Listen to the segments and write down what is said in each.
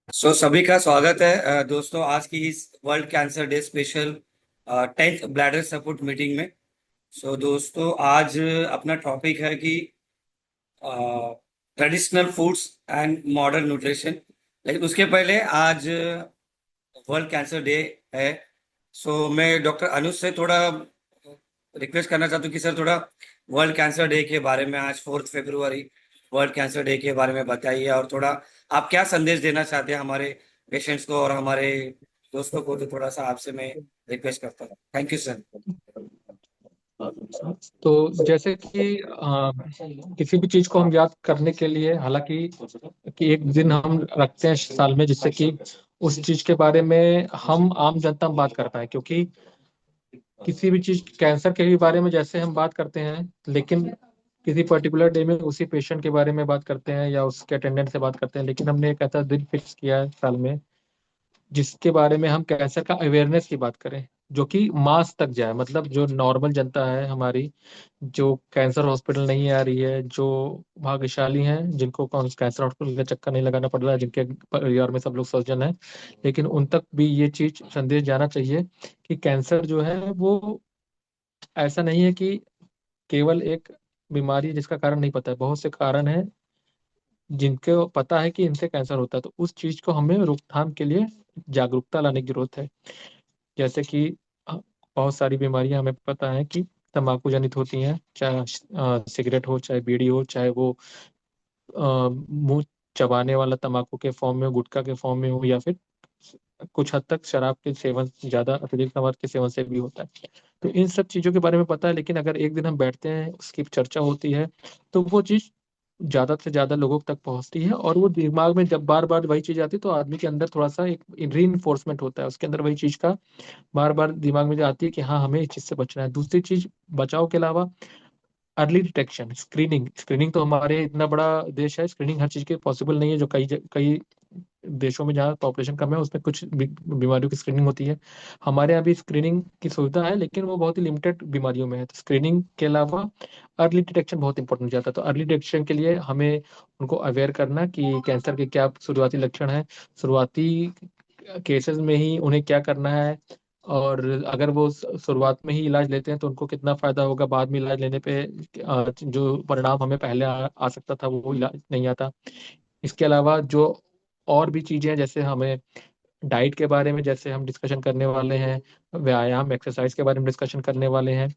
सभी का स्वागत है दोस्तों आज की इस world cancer day special 10th bladder support meeting में। दोस्तों आज अपना टॉपिक है कि traditional foods and modern nutrition. लेकिन उसके पहले आज वर्ल्ड कैंसर डे है। मैं डॉक्टर अनुज से थोड़ा रिक्वेस्ट करना चाहता हूँ कि सर थोड़ा वर्ल्ड कैंसर डे के बारे में, आज 4 फरवरी वर्ल्ड कैंसर डे के बारे में बताइए, और थोड़ा आप क्या संदेश देना चाहते हैं हमारे पेशेंट्स को और हमारे दोस्तों को। तो थोड़ा सा आपसे मैं रिक्वेस्ट करता हूँ। Thank you sir. तो जैसे कि किसी भी चीज को हम याद करने के लिए, हालांकि कि एक दिन हम रखते हैं साल में जिससे कि उस चीज के बारे में हम आम जनता बात कर पाए, क्योंकि किसी भी चीज, कैंसर के भी बारे में जैसे हम बात करते हैं, लेकिन किसी पर्टिकुलर डे में उसी पेशेंट के बारे में बात करते हैं या उसके अटेंडेंट से बात करते हैं, लेकिन हमने एक ऐसा दिन फिक्स किया है साल में जिसके बारे में हम कैंसर का अवेयरनेस की बात करें, जो कि मास तक जाए। मतलब जो नॉर्मल जनता है हमारी, जो कैंसर हॉस्पिटल नहीं आ रही है, जो भाग्यशाली हैं जिनको कैंसर हॉस्पिटल का चक्कर नहीं लगाना पड़ रहा है, जिनके परिवार में सब लोग सर्जन हैं, लेकिन उन तक भी ये चीज संदेश जाना चाहिए कि कैंसर जो है वो ऐसा नहीं है कि केवल एक बीमारी है जिसका कारण नहीं पता है। बहुत से कारण हैं जिनको पता है कि इनसे कैंसर होता है, तो उस चीज को हमें रोकथाम के लिए जागरूकता लाने की जरूरत है। जैसे कि अ, बहुत सारी बीमारियां हमें पता है कि तंबाकू जनित होती हैं, चाहे सिगरेट हो, चाहे बीड़ी हो, चाहे वो मुंह चबाने वाला तंबाकू के फॉर्म में हो, गुटखा के फॉर्म में हो, या फिर कुछ हद तक शराब के सेवन, ज्यादा अत्यधिक शराब के सेवन से भी होता है। तो इन सब चीजों के बारे में पता है, लेकिन अगर एक दिन हम बैठते हैं, उसकी चर्चा होती है, तो वो चीज ज्यादा से ज्यादा लोगों तक पहुंचती है, और वो दिमाग में जब बार बार वही चीज आती है तो आदमी के अंदर थोड़ा सा एक री इन्फोर्समेंट होता है, उसके अंदर वही चीज का बार बार दिमाग में जो आती है कि हाँ, हमें इस चीज से बचना है। दूसरी चीज बचाव के अलावा अर्ली डिटेक्शन, स्क्रीनिंग। स्क्रीनिंग तो हमारे इतना बड़ा देश है, स्क्रीनिंग हर चीज के पॉसिबल नहीं है। जो कई देशों में जहाँ पॉपुलेशन कम है उसमें कुछ बीमारियों की स्क्रीनिंग होती है। हमारे यहाँ भी स्क्रीनिंग की सुविधा है, लेकिन वो बहुत ही लिमिटेड बीमारियों में है। तो स्क्रीनिंग के अलावा अर्ली डिटेक्शन बहुत इंपॉर्टेंट हो जाता है। तो अर्ली डिटेक्शन के लिए हमें उनको अवेयर करना कि कैंसर के क्या शुरुआती लक्षण हैं, शुरुआती केसेस में ही उन्हें क्या करना है, और अगर वो शुरुआत में ही इलाज लेते हैं तो उनको कितना फायदा होगा, बाद में इलाज लेने पे जो परिणाम हमें पहले आ सकता था वो इलाज नहीं आता। इसके अलावा जो और भी चीजें हैं, जैसे हमें डाइट के बारे में जैसे हम डिस्कशन करने वाले हैं, व्यायाम एक्सरसाइज के बारे में डिस्कशन करने वाले हैं,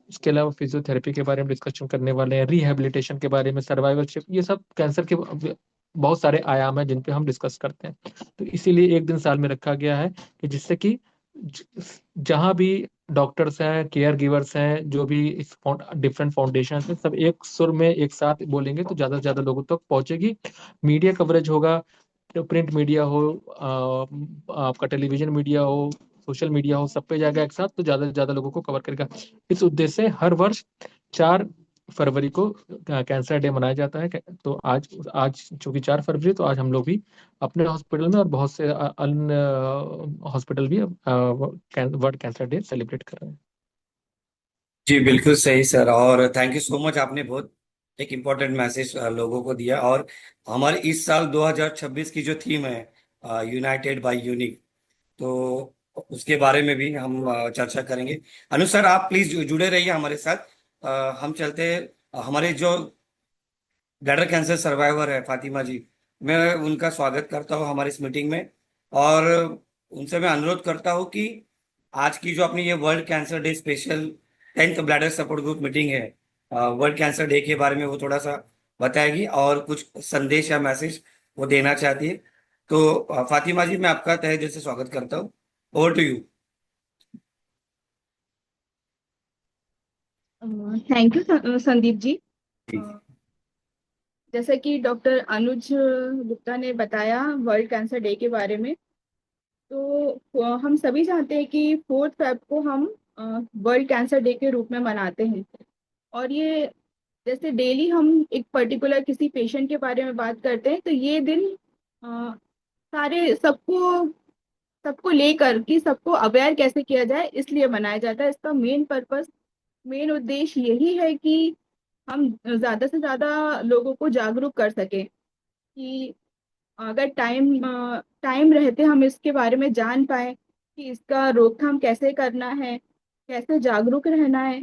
इसके अलावा फिजियोथेरेपी के बारे में डिस्कशन करने वाले हैं, रिहैबिलिटेशन के बारे में, सर्वाइवलशिप, ये सब कैंसर के बहुत सारे आयाम हैं जिन पे हम डिस्कस करते हैं। तो इसीलिए एक दिन साल में रखा गया है कि जिससे कि जहां भी डॉक्टर्स हैं, केयर गिवर्स हैं, जो भी इस डिफरेंट फाउंडेशन हैं, सब एक सुर में एक साथ बोलेंगे तो ज्यादा से ज्यादा लोगों तक पहुंचेगी। मीडिया कवरेज होगा, तो प्रिंट मीडिया हो, आपका टेलीविजन मीडिया हो, सोशल मीडिया हो, सब पे जाएगा एक साथ, तो ज्यादा से ज्यादा लोगों को कवर करेगा। इस उद्देश्य से हर वर्ष 4 फरवरी को कैंसर डे मनाया जाता है। तो आज आज चूंकि 4 फरवरी, तो आज हम लोग भी अपने हॉस्पिटल में और बहुत से अन्य हॉस्पिटल भी वर्ल्ड कैंसर डे सेलिब्रेट कर रहे हैं। जी बिल्कुल सही सर, और थैंक यू सो मच। आपने बहुत एक इम्पोर्टेंट मैसेज लोगों को दिया। और हमारे इस साल 2026 की जो थीम है, यूनाइटेड बाय यूनिक, तो उसके बारे में भी हम चर्चा करेंगे। अनु सर, आप प्लीज जुड़े रहिए हमारे साथ। हम चलते हैं। हमारे जो ब्लैडर कैंसर सर्वाइवर है फातिमा जी, मैं उनका स्वागत करता हूँ हमारी इस मीटिंग में। और उनसे मैं अनुरोध करता हूँ कि आज की जो अपनी ये world cancer day special 10th bladder support group meeting है, वर्ल्ड कैंसर डे के बारे में वो थोड़ा सा बताएगी और कुछ संदेश या मैसेज वो देना चाहती है। तो फातिमा जी, मैं आपका तहे दिल से स्वागत करता हूँ। Over to you. Thank you Sandeep ji. अ, जैसा कि डॉक्टर अनुज गुप्ता ने बताया वर्ल्ड कैंसर डे के बारे में, तो हम सभी चाहते हैं कि 4 फेब को हम वर्ल्ड कैंसर डे के रूप में मनाते हैं। और ये जैसे डेली हम एक पर्टिकुलर किसी पेशेंट के बारे में बात करते हैं, तो ये दिन अ, सारे सबको सबको लेकर कि सबको अवेयर कैसे किया जाए इसलिए मनाया जाता है। इसका मेन उद्देश्य यही है कि हम ज्यादा से ज्यादा लोगों को जागरूक कर सके कि अगर टाइम रहते हम इसके बारे में जान पाए कि इसका रोकथाम कैसे करना है, कैसे जागरूक रहना है,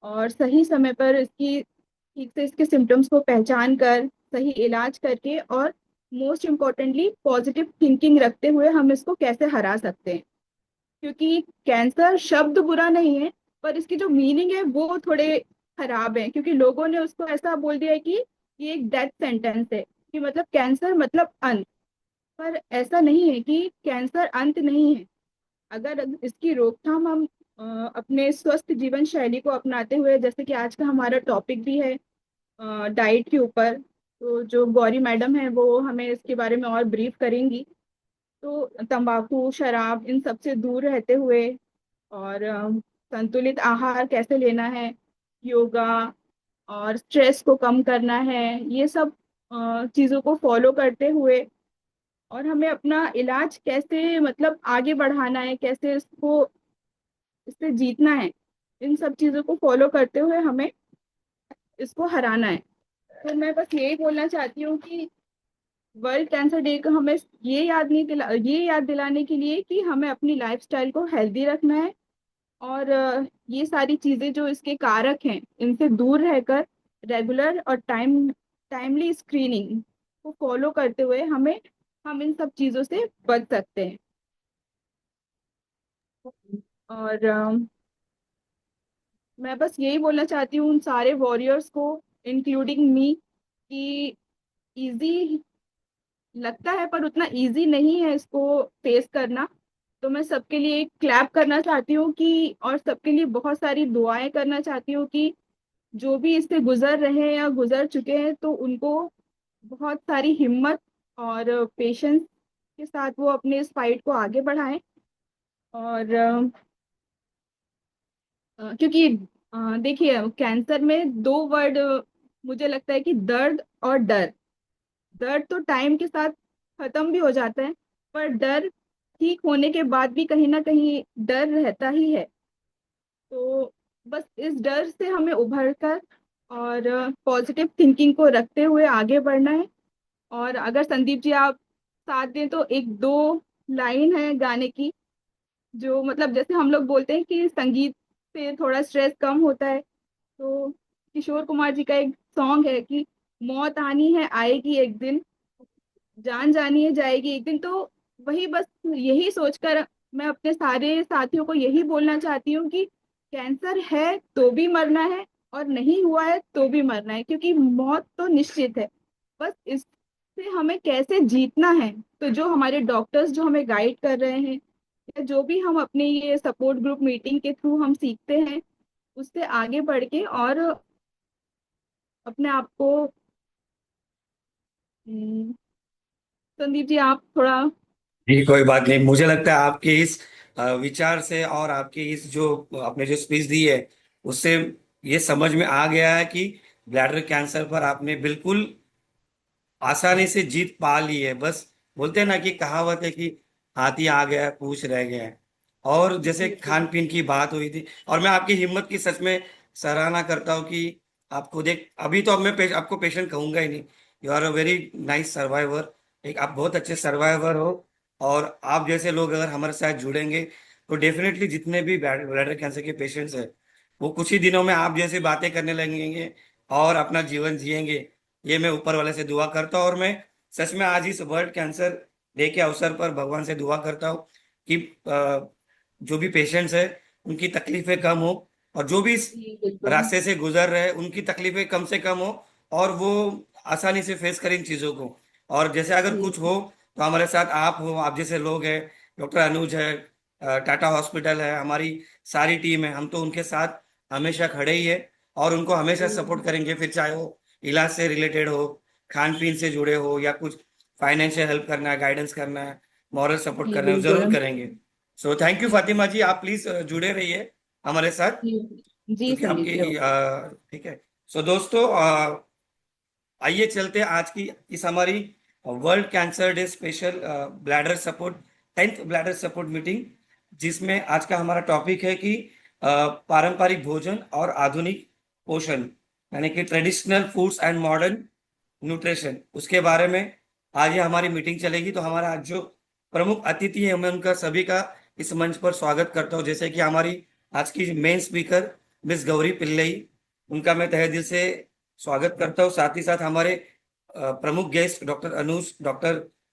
और सही समय पर इसकी ठीक से इसके सिम्टम्स को पहचान कर सही इलाज करके, और मोस्ट इम्पोर्टेंटली पॉजिटिव थिंकिंग रखते हुए हम इसको कैसे हरा सकते हैं। क्योंकि कैंसर शब्द बुरा नहीं है, पर इसकी जो मीनिंग है वो थोड़े खराब है, क्योंकि लोगों ने उसको ऐसा बोल दिया है कि ये एक डेथ सेंटेंस है, कि मतलब कैंसर मतलब अंत। पर ऐसा नहीं है कि कैंसर अंत नहीं है। अगर इसकी रोकथाम हम अपने स्वस्थ जीवन शैली को अपनाते हुए, जैसे कि आज का हमारा टॉपिक भी है डाइट के ऊपर, तो जो गौरी मैडम है वो हमें इसके बारे में और ब्रीफ करेंगी। तो तंबाकू, शराब, इन सब से दूर रहते हुए, और संतुलित आहार कैसे लेना है, योगा, और स्ट्रेस को कम करना है, ये सब चीज़ों को फॉलो करते हुए, और हमें अपना इलाज कैसे मतलब आगे बढ़ाना है, कैसे इससे जीतना है, इन सब चीज़ों को फॉलो करते हुए हमें इसको हराना है। तो मैं बस यही बोलना चाहती हूँ कि वर्ल्ड कैंसर डे को हमें ये याद दिलाने के लिए कि हमें अपनी लाइफस्टाइल को हेल्दी रखना है, और ये सारी चीजें जो इसके कारक हैं इनसे दूर रहकर रेगुलर और टाइमली स्क्रीनिंग को फॉलो करते हुए हम इन सब चीजों से बच सकते हैं। और मैं बस यही बोलना चाहती हूँ उन सारे वॉरियर्स को, इंक्लूडिंग मी, कि इजी लगता है पर उतना इजी नहीं है इसको फेस करना। तो मैं सबके लिए क्लैप करना चाहती हूँ कि, और सबके लिए बहुत सारी दुआएं करना चाहती हूँ कि जो भी इससे गुजर रहे हैं या गुजर चुके हैं, तो उनको बहुत सारी हिम्मत और पेशेंस के साथ वो अपने इस फाइट को आगे बढ़ाएं। और क्योंकि देखिए, कैंसर में दो वर्ड मुझे लगता है कि दर्द और डर। दर्द तो टाइम के साथ खत्म भी हो जाता है, पर डर ठीक होने के बाद भी कहीं ना कहीं डर रहता ही है। तो बस इस डर से हमें उभर कर और पॉजिटिव थिंकिंग को रखते हुए आगे बढ़ना है। और अगर संदीप जी आप साथ दें तो एक दो लाइन है गाने की, जो मतलब जैसे हम लोग बोलते हैं कि संगीत से थोड़ा स्ट्रेस कम होता है, तो किशोर कुमार जी का एक सॉन्ग है कि मौत आनी है आएगी एक दिन, जान जानी है जाएगी एक दिन। तो वही बस यही सोचकर मैं अपने सारे साथियों को यही बोलना चाहती हूँ कि कैंसर है तो भी मरना है, और नहीं हुआ है तो भी मरना है, क्योंकि मौत तो निश्चित है। बस इससे हमें कैसे जीतना है, तो जो हमारे डॉक्टर्स जो हमें गाइड कर रहे हैं, या जो भी हम अपने ये सपोर्ट ग्रुप मीटिंग के थ्रू हम सीखते हैं, उससे आगे बढ़ के और अपने आप को संदीप जी आप थोड़ा। जी कोई बात नहीं, मुझे लगता है आपके इस विचार से और आपकी इस जो आपने जो स्पीच दी है उससे ये समझ में आ गया है कि ब्लैडर कैंसर पर आपने बिल्कुल आसानी से जीत पा ली है। बस बोलते हैं ना कि कहावत है कि हाथी आ गया है पूंछ रह गया है। और जैसे खान पीन की बात हुई थी, और मैं आपकी हिम्मत की सच में सराहना करता हूँ कि आप खुद एक, अभी तो अब मैं आपको पेशेंट कहूंगा ही नहीं, you are a very nice survivor. एक आप बहुत अच्छे सर्वाइवर हो। और आप जैसे लोग अगर हमारे साथ जुड़ेंगे तो डेफिनेटली जितने भी ब्लैडर कैंसर के पेशेंट्स हैं वो कुछ ही दिनों में आप जैसे बातें करने लगेंगे और अपना जीवन जिएंगे। ये मैं ऊपर वाले से दुआ करता हूँ। और मैं सच में आज इस वर्ल्ड कैंसर डे के अवसर पर भगवान से दुआ करता हूँ कि जो भी पेशेंट्स है उनकी तकलीफें कम हो, और जो भी इस जी बिल्कुल। रास्ते से गुजर रहे हैं उनकी तकलीफें कम से कम हो, और वो आसानी से फेस करें इन चीज़ों को। और जैसे अगर जी कुछ हो तो हमारे साथ आप हो, आप जैसे लोग हैं, डॉक्टर अनुज है, टाटा हॉस्पिटल है, हमारी सारी टीम है, हम तो उनके साथ हमेशा खड़े ही है और उनको हमेशा सपोर्ट करेंगे। फिर चाहे वो इलाज से रिलेटेड हो, खान पीन से जुड़े हो, या कुछ फाइनेंशियल हेल्प करना है, गाइडेंस करना है, मॉरल सपोर्ट जी करना है, वो बिल्कुल। जरूर करेंगे। सो थैंक यू फातिमा जी, आप प्लीज जुड़े रहिए हमारे साथ, जी जी क्योंकि संदीप जी। आपकी ठीक है। सो दोस्तों, आइए चलते हैं आज की इस हमारी world cancer day special bladder support 10th bladder support meeting, जिसमें आज का हमारा टॉपिक है कि पारंपरिक भोजन और आधुनिक पोषण, यानी कि traditional foods and modern nutrition, उसके बारे में आज ये हमारी मीटिंग चलेगी। तो हमारा आज जो प्रमुख अतिथि है मैं उनका सभी का इस मंच पर स्वागत करता हूँ। जैसे कि हमारी आज की main speaker miss Gauri Pillai, उनका मैं तहे दिल से स्वागत करता हूँ। साथ ही साथ हमारे प्रमुख guest doctor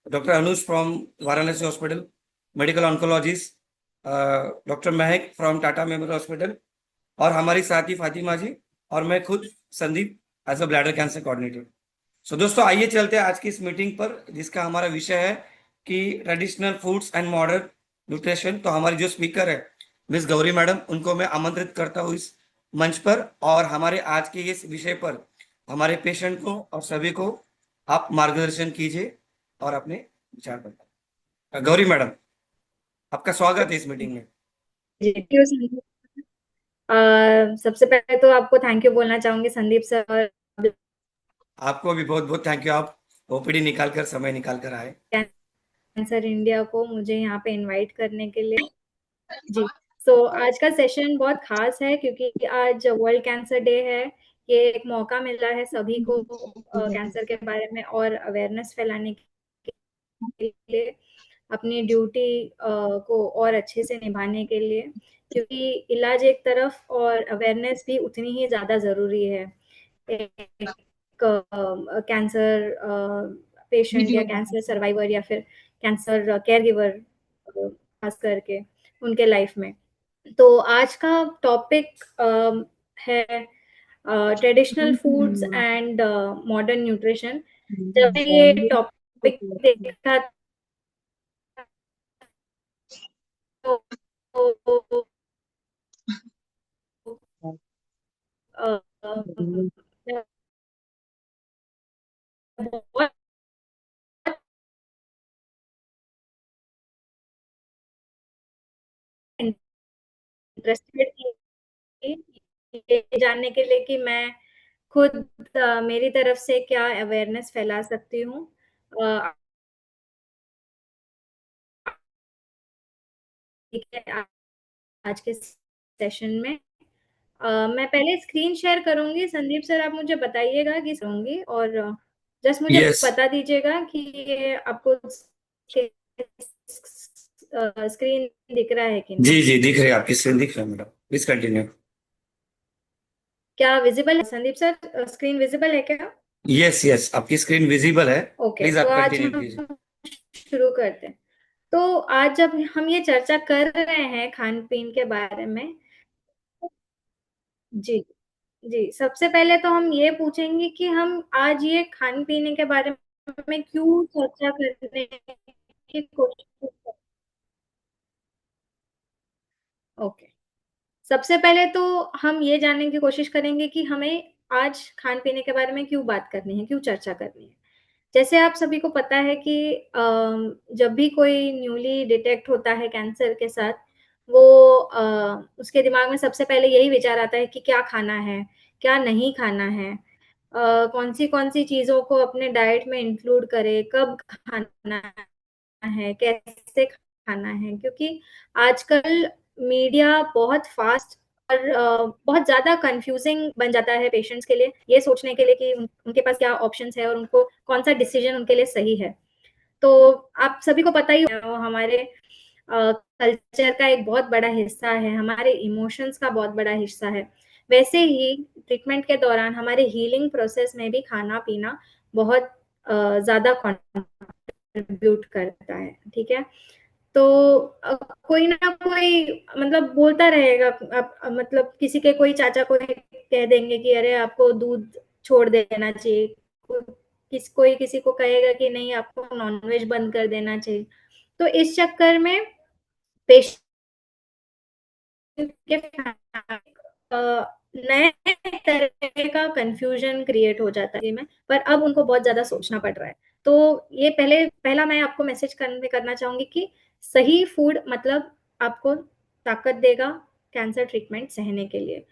doctor Anuj from Varanasi hospital, medical oncologist, doctor Mahak from Tata memorial hospital, और हमारी साथी फातिमा जी, और मैं खुद Sandeep as a bladder cancer coordinator. So दोस्तों, आइए चलते हैं आज की इस मीटिंग पर, जिसका हमारा विषय है कि traditional foods and modern nutrition. तो हमारी जो स्पीकर है मिस गौरी मैडम, उनको मैं आमंत्रित करता हूँ इस मंच पर, और हमारे आज के इस विषय पर हमारे पेशेंट को और सभी को आप मार्गदर्शन कीजिए और अपने विचार बताइए। गौरी मैडम, आपका स्वागत है इस मीटिंग में। जी थैंक यू संदीप। सबसे पहले तो आपको थैंक यू बोलना चाहूंगी संदीप सर, आपको भी बहुत बहुत थैंक यू, आप ओपीडी निकाल कर समय निकाल कर आए। कैंसर इंडिया को मुझे यहाँ पे इनवाइट करने के लिए। जी, सो आज का सेशन बहुत खास है क्योंकि आज वर्ल्ड कैंसर डे है। ये एक मौका मिला है सभी को कैंसर के बारे में और अवेयरनेस फैलाने के लिए, अपनी ड्यूटी को और अच्छे से निभाने के लिए, क्योंकि इलाज एक तरफ और अवेयरनेस भी उतनी ही ज़्यादा ज़रूरी है। एक कैंसर पेशेंट या कैंसर सर्वाइवर या फिर कैंसर केयर गिवर खास करके उनके लाइफ में। तो आज का टॉपिक है traditional foods and modern nutrition. जब मैं ये टॉपिक देखा तो मैं बहुत इंटरेस्टेड थी ये जानने के लिए कि मैं खुद मेरी तरफ से क्या अवेयरनेस फैला सकती हूँ ठीक है आज के सेशन में। मैं पहले स्क्रीन शेयर करूंगी। संदीप सर आप मुझे बताइएगा कि होंगी और जस्ट मुझे यस, बता दीजिएगा कि ये आपको स्क्रीन दिख रहा है कि नहीं। जी जी, दिख रही है, आपकी स्क्रीन दिख रहा है मैडम, प्लीज कंटिन्यू। क्या विजिबल है संदीप सर? स्क्रीन विजिबल है क्या? यस यस, आपकी स्क्रीन विजिबल है, ओके, प्लीज तो आप आज कंटिन्यू कीजिए। हम शुरू करते हैं। तो आज जब हम ये चर्चा कर रहे हैं खान पीन के बारे में, जी जी, सबसे पहले तो हम ये पूछेंगे कि हम आज ये खाने पीने के बारे में क्यों चर्चा करने की कोशिश कर। ओके, सबसे पहले तो हम ये जानने की कोशिश करेंगे कि हमें आज खान पीने के बारे में क्यों बात करनी है, क्यों चर्चा करनी है। जैसे आप सभी को पता है कि जब भी कोई न्यूली डिटेक्ट होता है कैंसर के साथ, वो उसके दिमाग में सबसे पहले यही विचार आता है कि क्या खाना है, क्या नहीं खाना है, कौन सी चीज़ों को अपने डाइट में इंक्लूड करे, कब खाना है, कैसे खाना है। क्योंकि आजकल मीडिया बहुत फ़ास्ट और बहुत ज़्यादा कन्फ्यूज़िंग बन जाता है पेशेंट्स के लिए, ये सोचने के लिए कि उनके पास क्या ऑप्शंस है और उनको कौन-सा डिसीज़न उनके लिए सही है। तो आप सभी को पता ही है वो हमारे कल्चर का एक बहुत बड़ा हिस्सा है, हमारे इमोशंस का बहुत बड़ा हिस्सा है। वैसे ही ट्रीटमेंट के दौरान हमारे हीलिंग प्रोसेस में भी खाना-पीना बहुत ज़्यादा कंट्रीब्यूट करता है, ठीक है? तो कोई ना कोई मतलब बोलता रहेगा, मतलब किसी के कोई चाचा कोई कह देंगे कि अरे आपको दूध छोड़ देना चाहिए, कोई किसी को कहेगा कि नहीं आपको नॉनवेज बंद कर देना चाहिए। तो इस चक्कर में पेशेंट के नए तरह का कंफ्यूजन क्रिएट हो जाता है में, पर अब उनको बहुत ज़्यादा सोचना पड़ रहा है। तो ये पहला मैं आपको मैसेज करना चाहूँगी कि सही फूड मतलब आपको ताकत देगा कैंसर ट्रीटमेंट सहने के लिए।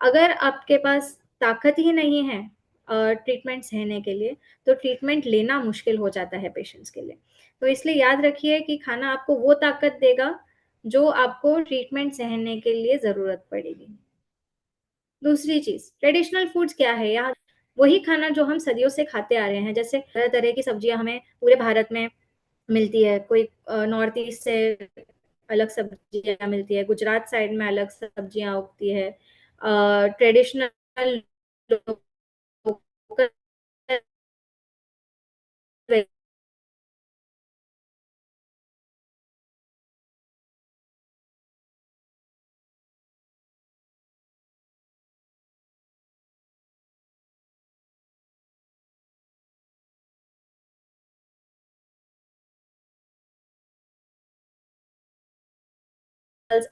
अगर आपके पास ताकत ही नहीं है ट्रीटमेंट सहने के लिए, तो ट्रीटमेंट लेना मुश्किल हो जाता है पेशेंट्स के लिए। तो इसलिए याद रखिए कि खाना आपको वो ताकत देगा, जो आपको ट्रीटमेंट सहने के लिए ज़रूरत पड़ेगी। दूसरी चीज़, ट्रेडिशनल फूड्स क्या है? यहाँ वही खाना जो हम सदियों से खाते आ रहे हैं। जैसे तरह तरह की सब्जियां हमें पूरे भारत में मिलती है, कोई नॉर्थ ईस्ट से अलग सब्जियां मिलती है, गुजरात साइड में अलग सब्जियां उगती है, ट्रेडिशनल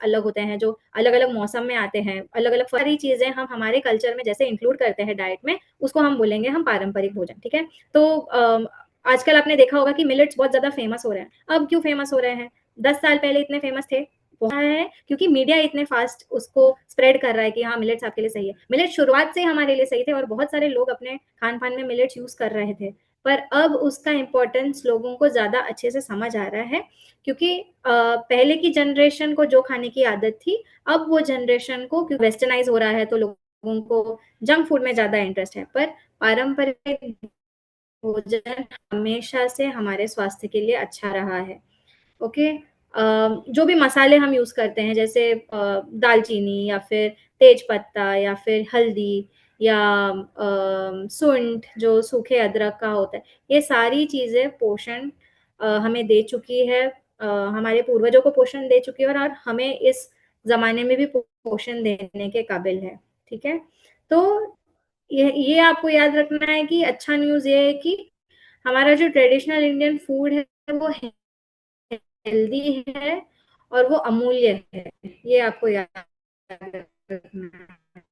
अलग होते हैं, जो अलग अलग मौसम में आते हैं, अलग अलग सारी चीजें हम हमारे कल्चर में जैसे इंक्लूड करते हैं डाइट में, उसको हम बोलेंगे हम पारंपरिक भोजन। ठीक है, तो आजकल आपने देखा होगा कि मिलेट्स बहुत ज्यादा फेमस हो रहे हैं। अब क्यों फेमस हो रहे हैं? 10 साल पहले इतने फेमस थे है क्योंकि मीडिया इतने फास्ट उसको स्प्रेड कर रहा है कि हाँ मिलेट्स आपके लिए सही है। मिलेट्स शुरुआत से हमारे लिए सही थे और बहुत सारे लोग अपने खान पान में मिलेट्स यूज कर रहे थे, पर अब उसका इम्पोर्टेंस लोगों को ज्यादा अच्छे से समझ आ रहा है, क्योंकि पहले की जनरेशन को जो खाने की आदत थी, अब वो जनरेशन को वेस्टर्नाइज हो रहा है तो लोगों को जंक फूड में ज्यादा इंटरेस्ट है। पर पारंपरिक भोजन हमेशा से हमारे स्वास्थ्य के लिए अच्छा रहा है। ओके, जो भी मसाले हम यूज करते हैं, जैसे दालचीनी या फिर तेज पत्ता या फिर हल्दी या सुंठ जो सूखे अदरक का होता है, ये सारी चीजें पोषण हमें दे चुकी है, हमारे पूर्वजों को पोषण दे चुकी है, और हमें इस जमाने में भी पोषण देने के काबिल है। ठीक है, तो ये आपको याद रखना है कि अच्छा न्यूज़ ये है कि हमारा जो ट्रेडिशनल इंडियन फूड है वो हेल्दी है और वो अमूल्य है, ये आपको याद रखना है।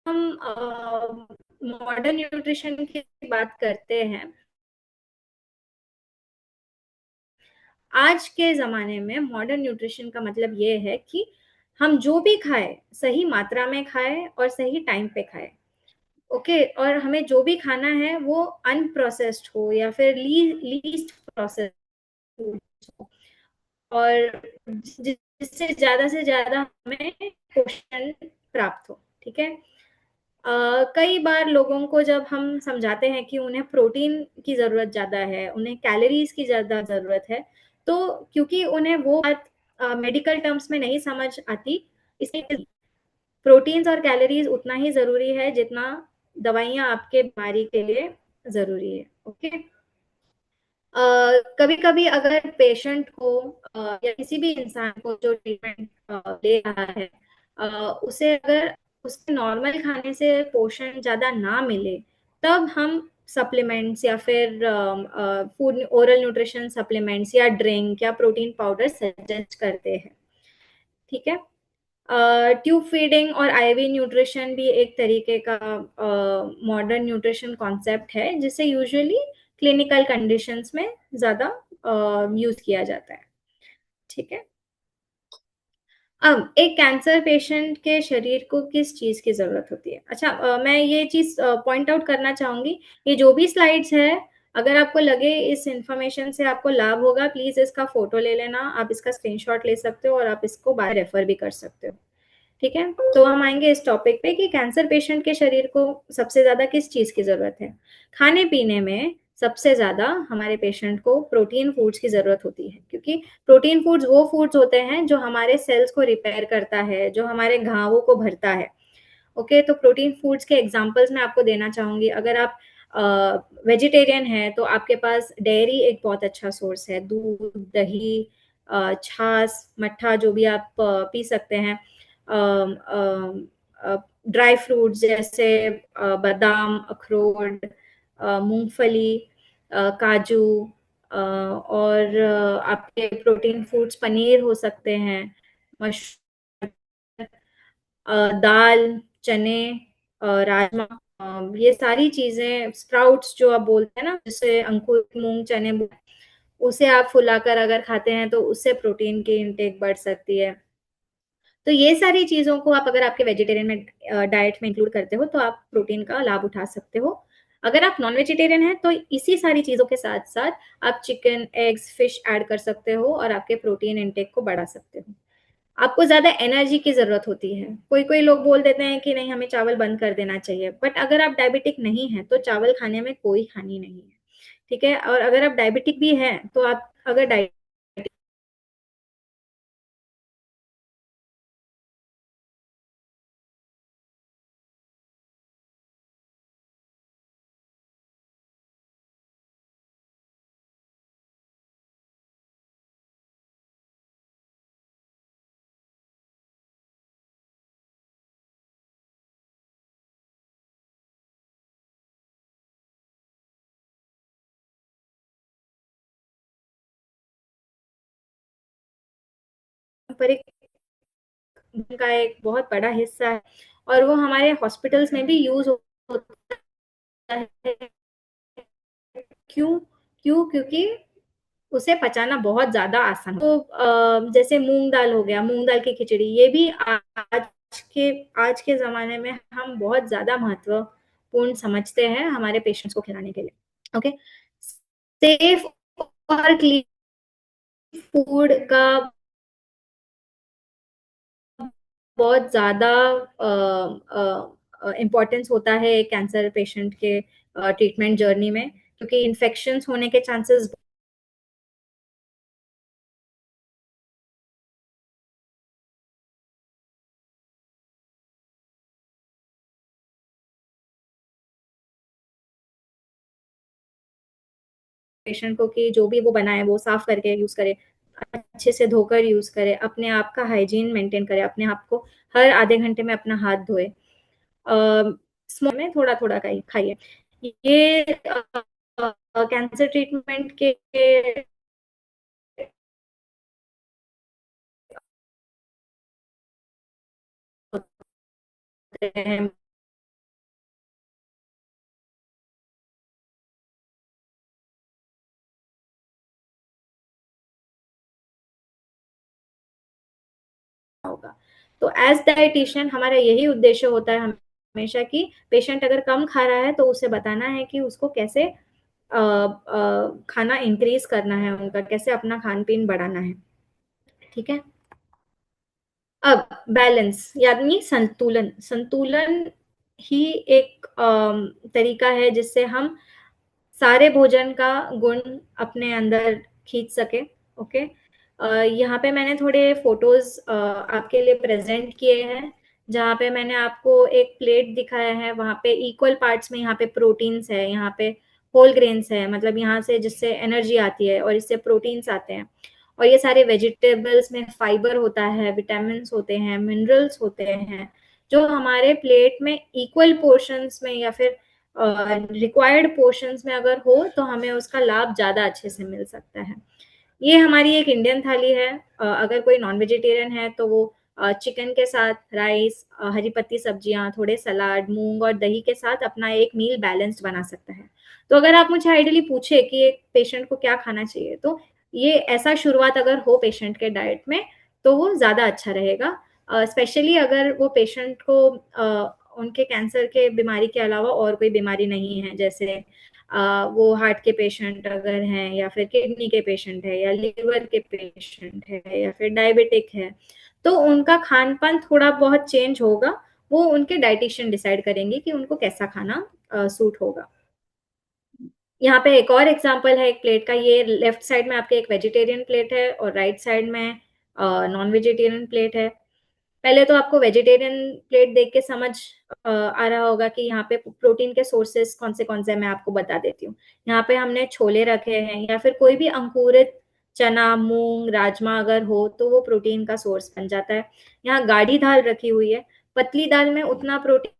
हम मॉडर्न न्यूट्रिशन की बात करते हैं, आज के ज़माने में मॉडर्न न्यूट्रिशन का मतलब ये है कि हम जो भी खाएँ, सही मात्रा में खाएँ और सही टाइम पे खाएँ। ओके, और हमें जो भी खाना है वो अनप्रोसेस्ड हो या फिर लीस्ट प्रोसेस्ड फूड्स हो, और जिससे ज़्यादा से ज़्यादा हमें पोषण प्राप्त हो। ठीक है? कई बार लोगों को जब हम समझाते हैं कि उन्हें प्रोटीन की ज़रूरत ज़्यादा है, उन्हें कैलोरीज़ की ज़्यादा ज़रूरत है, तो क्योंकि उन्हें वो बात मेडिकल टर्म्स में नहीं समझ आती, इसलिए प्रोटीन्स और कैलोरीज़ उतना ही ज़रूरी है जितना दवाइयाँ आपके बीमारी के लिए ज़रूरी है। ओके? कभी-कभी अगर पेशेंट को या किसी भी इंसान को जो ट्रीटमेंट ले रहा है, उसे अगर उसके नॉर्मल खाने से पोषण ज़्यादा ना मिले, तब हम सप्लीमेंट्स या फिर फूड ओरल न्यूट्रिशन सप्लीमेंट्स या ड्रिंक या प्रोटीन पाउडर सजेस्ट करते हैं। ठीक है? ट्यूब फीडिंग और आईवी न्यूट्रिशन भी एक तरीके का मॉडर्न न्यूट्रिशन कॉन्सेप्ट है, जिसे यूजुअली क्लिनिकल कंडीशंस में ज़्यादा यूज़ किया जाता है। ठीक है? अब एक कैंसर पेशेंट के शरीर को किस चीज़ की ज़रूरत होती है? अच्छा, मैं ये चीज़ पॉइंट आउट करना चाहूँगी, ये जो भी स्लाइड्स है, अगर आपको लगे इस इन्फॉर्मेशन से आपको लाभ होगा, प्लीज़ इसका फ़ोटो ले लेना, आप इसका स्क्रीनशॉट ले सकते हो और आप इसको बाद में रेफ़र भी कर सकते हो। ठीक है, तो हम आएंगे इस टॉपिक पे कि कैंसर पेशेंट के शरीर को सबसे ज्यादा किस चीज की जरूरत है। खाने पीने में सबसे ज्यादा हमारे पेशेंट को प्रोटीन फूड्स की जरूरत होती है, क्योंकि प्रोटीन फूड्स वो फूड्स होते हैं जो हमारे सेल्स को रिपेयर करता है, जो हमारे घावों को भरता है। ओके, तो प्रोटीन फूड्स के एग्जांपल्स मैं आपको देना चाहूंगी। अगर आप वेजिटेरियन है तो आपके पास डेयरी एक बहुत अच्छा सोर्स है, दूध, दही, छाछ, मट्ठा जो भी आप पी सकते हैं। ड्राई फ्रूट्स जैसे बादाम, अखरोट, मूंगफली, काजू, और आपके प्रोटीन फूड्स पनीर हो सकते हैं, मशरूम, दाल, चने, राजमा, ये सारी चीजें, स्प्राउट्स जो आप बोलते हैं ना, जैसे अंकुर मूंग चने, उसे आप फुलाकर अगर खाते हैं तो उससे प्रोटीन की इनटेक बढ़ सकती है। तो ये सारी चीज़ों को आप अगर आपके वेजिटेरियन में डाइट में इंक्लूड करते हो तो आप प्रोटीन का लाभ उठा सकते हो। अगर आप नॉन वेजिटेरियन हैं तो इसी सारी चीज़ों के साथ-साथ आप चिकन, एग्स, फिश ऐड कर सकते हो और आपके प्रोटीन इनटेक को बढ़ा सकते हो। आपको ज़्यादा एनर्जी की ज़रूरत होती है। कोई-कोई लोग बोल देते हैं कि नहीं हमें चावल बंद कर देना चाहिए, बट अगर आप डायबिटिक नहीं हैं तो चावल खाने में कोई हानि नहीं है, ठीक है? और अगर आप डायबिटिक भी हैं तो आप अगर डाइ पारंपरिक का एक बहुत बड़ा हिस्सा है और वो हमारे हॉस्पिटल्स में भी यूज़ होता है। क्यों? क्योंकि उसे पचाना बहुत ज़्यादा आसान तो जैसे मूँग दाल हो गया, मूँग दाल की खिचड़ी, ये भी के आज के ज़माने में हम बहुत ज़्यादा महत्वपूर्ण समझते हैं हमारे पेशेंट्स को खिलाने के लिए, ओके? सेफ और क्लीन फूड का बहुत ज़्यादा इम्पोर्टेंस होता है कैंसर पेशेंट के ट्रीटमेंट जर्नी में, क्योंकि इन्फेक्शंस होने के चांसेस पेशेंट को कि जो भी वो बनाए वो साफ करके यूज़ करे, अच्छे से धोकर यूज़ करे, अपने आप का हाइजीन मेंटेन करे, अपने आप को हर आधे घंटे में अपना हाथ धोए। स्मॉल में थोड़ा-थोड़ा खाइए। ये कैंसर ट्रीटमेंट के होते हैं होगा। तो एज़ डायटीशियन हमारा यही उद्देश्य होता है हमेशा कि पेशेंट अगर कम खा रहा है तो उसे बताना है कि उसको कैसे खाना इंक्रीज़ करना है उनका, कैसे अपना खान-पीन बढ़ाना है, ठीक है? अब बैलेंस यानी संतुलन, संतुलन ही एक तरीका है जिससे हम सारे भोजन का गुण अपने अंदर खींच सके, ओके? यहाँ पे मैंने थोड़े फोटोज़ आपके लिए प्रेज़ेंट किए हैं, जहाँ पे मैंने आपको एक प्लेट दिखाया है, वहाँ पे इक्वल पार्ट्स में यहाँ पे प्रोटीन्स है, यहाँ पे होल ग्रेन्स है, मतलब यहाँ से जिससे एनर्जी आती है और इससे प्रोटीन्स आते हैं। और ये सारे वेजिटेबल्स में फाइबर होता है, विटामिन्स होते हैं, मिनरल्स होते हैं, जो हमारे प्लेट में इक्वल पोर्शंस में या फिर रिक्वायर्ड पोर्शंस में अगर हो तो हमें उसका लाभ ज़्यादा अच्छे से मिल सकता है। ये हमारी एक इंडियन थाली है। अगर कोई नॉन वेजिटेरियन है तो वो चिकन के साथ राइस, हरी पत्ती सब्जियाँ, थोड़े सलाद, मूँग और दही के साथ अपना एक मील बैलेंस्ड बना सकता है। तो अगर आप मुझे आइडियली पूछे कि एक पेशेंट को क्या खाना चाहिए, तो ये ऐसा शुरुआत अगर हो पेशेंट के डाइट में, तो वो ज़्यादा अच्छा रहेगा। स्पेशली अगर वो पेशेंट को उनके कैंसर के बीमारी के अलावा और कोई बीमारी नहीं है, जैसे वो हार्ट के पेशेंट अगर हैं या फिर किडनी के पेशेंट है या लिवर के पेशेंट है या फिर डायबिटिक है, तो उनका खान-पान थोड़ा बहुत चेंज होगा। वो उनके डायटीशियन डिसाइड करेंगे कि उनको कैसा खाना सूट होगा। यहाँ पे एक और एग्जांपल है एक प्लेट का, ये लेफ्ट साइड में आपके एक वेजिटेरियन प्लेट है और राइट साइड में नॉन वेजिटेरियन प्लेट है। पहले तो आपको वेजिटेरियन प्लेट देख के समझ आ रहा होगा कि यहाँ पे प्रोटीन के सोर्सेस कौन से हैं, मैं आपको बता देती हूँ। यहाँ पे हमने छोले रखे हैं या फिर कोई भी अंकुरित चना, मूँग, राजमा अगर हो तो वो प्रोटीन का सोर्स बन जाता है। यहाँ गाढ़ी दाल रखी हुई है, पतली दाल में उतना प्रोटीन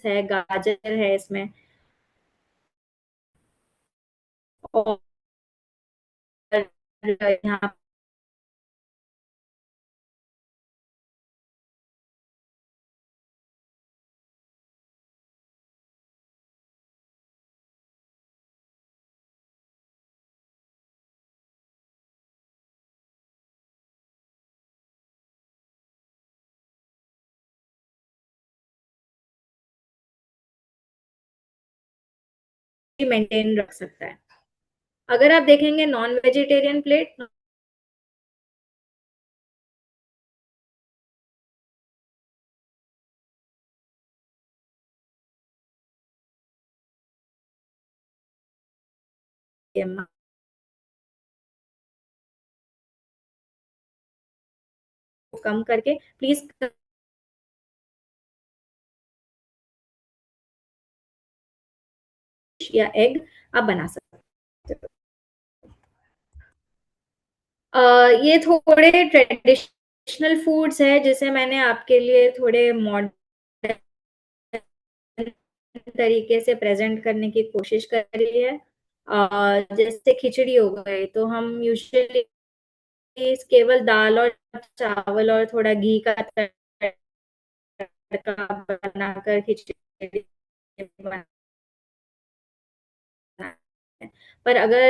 है, गाजर है इसमें। और यहाँ मेंटेन रख सकता है। अगर आप देखेंगे नॉन वेजिटेरियन प्लेट, कम करके प्लीज या एग आप बना सकते हो। ये थोड़े ट्रेडिशनल फूड्स है जिसे मैंने आपके लिए थोड़े मॉडर्न तरीके से प्रेजेंट करने की कोशिश करी है। जैसे खिचड़ी हो गई तो हम यूजुअली केवल दाल और चावल और थोड़ा घी का तड़का बनाकर खिचड़ी बनाते हैं। पर अगर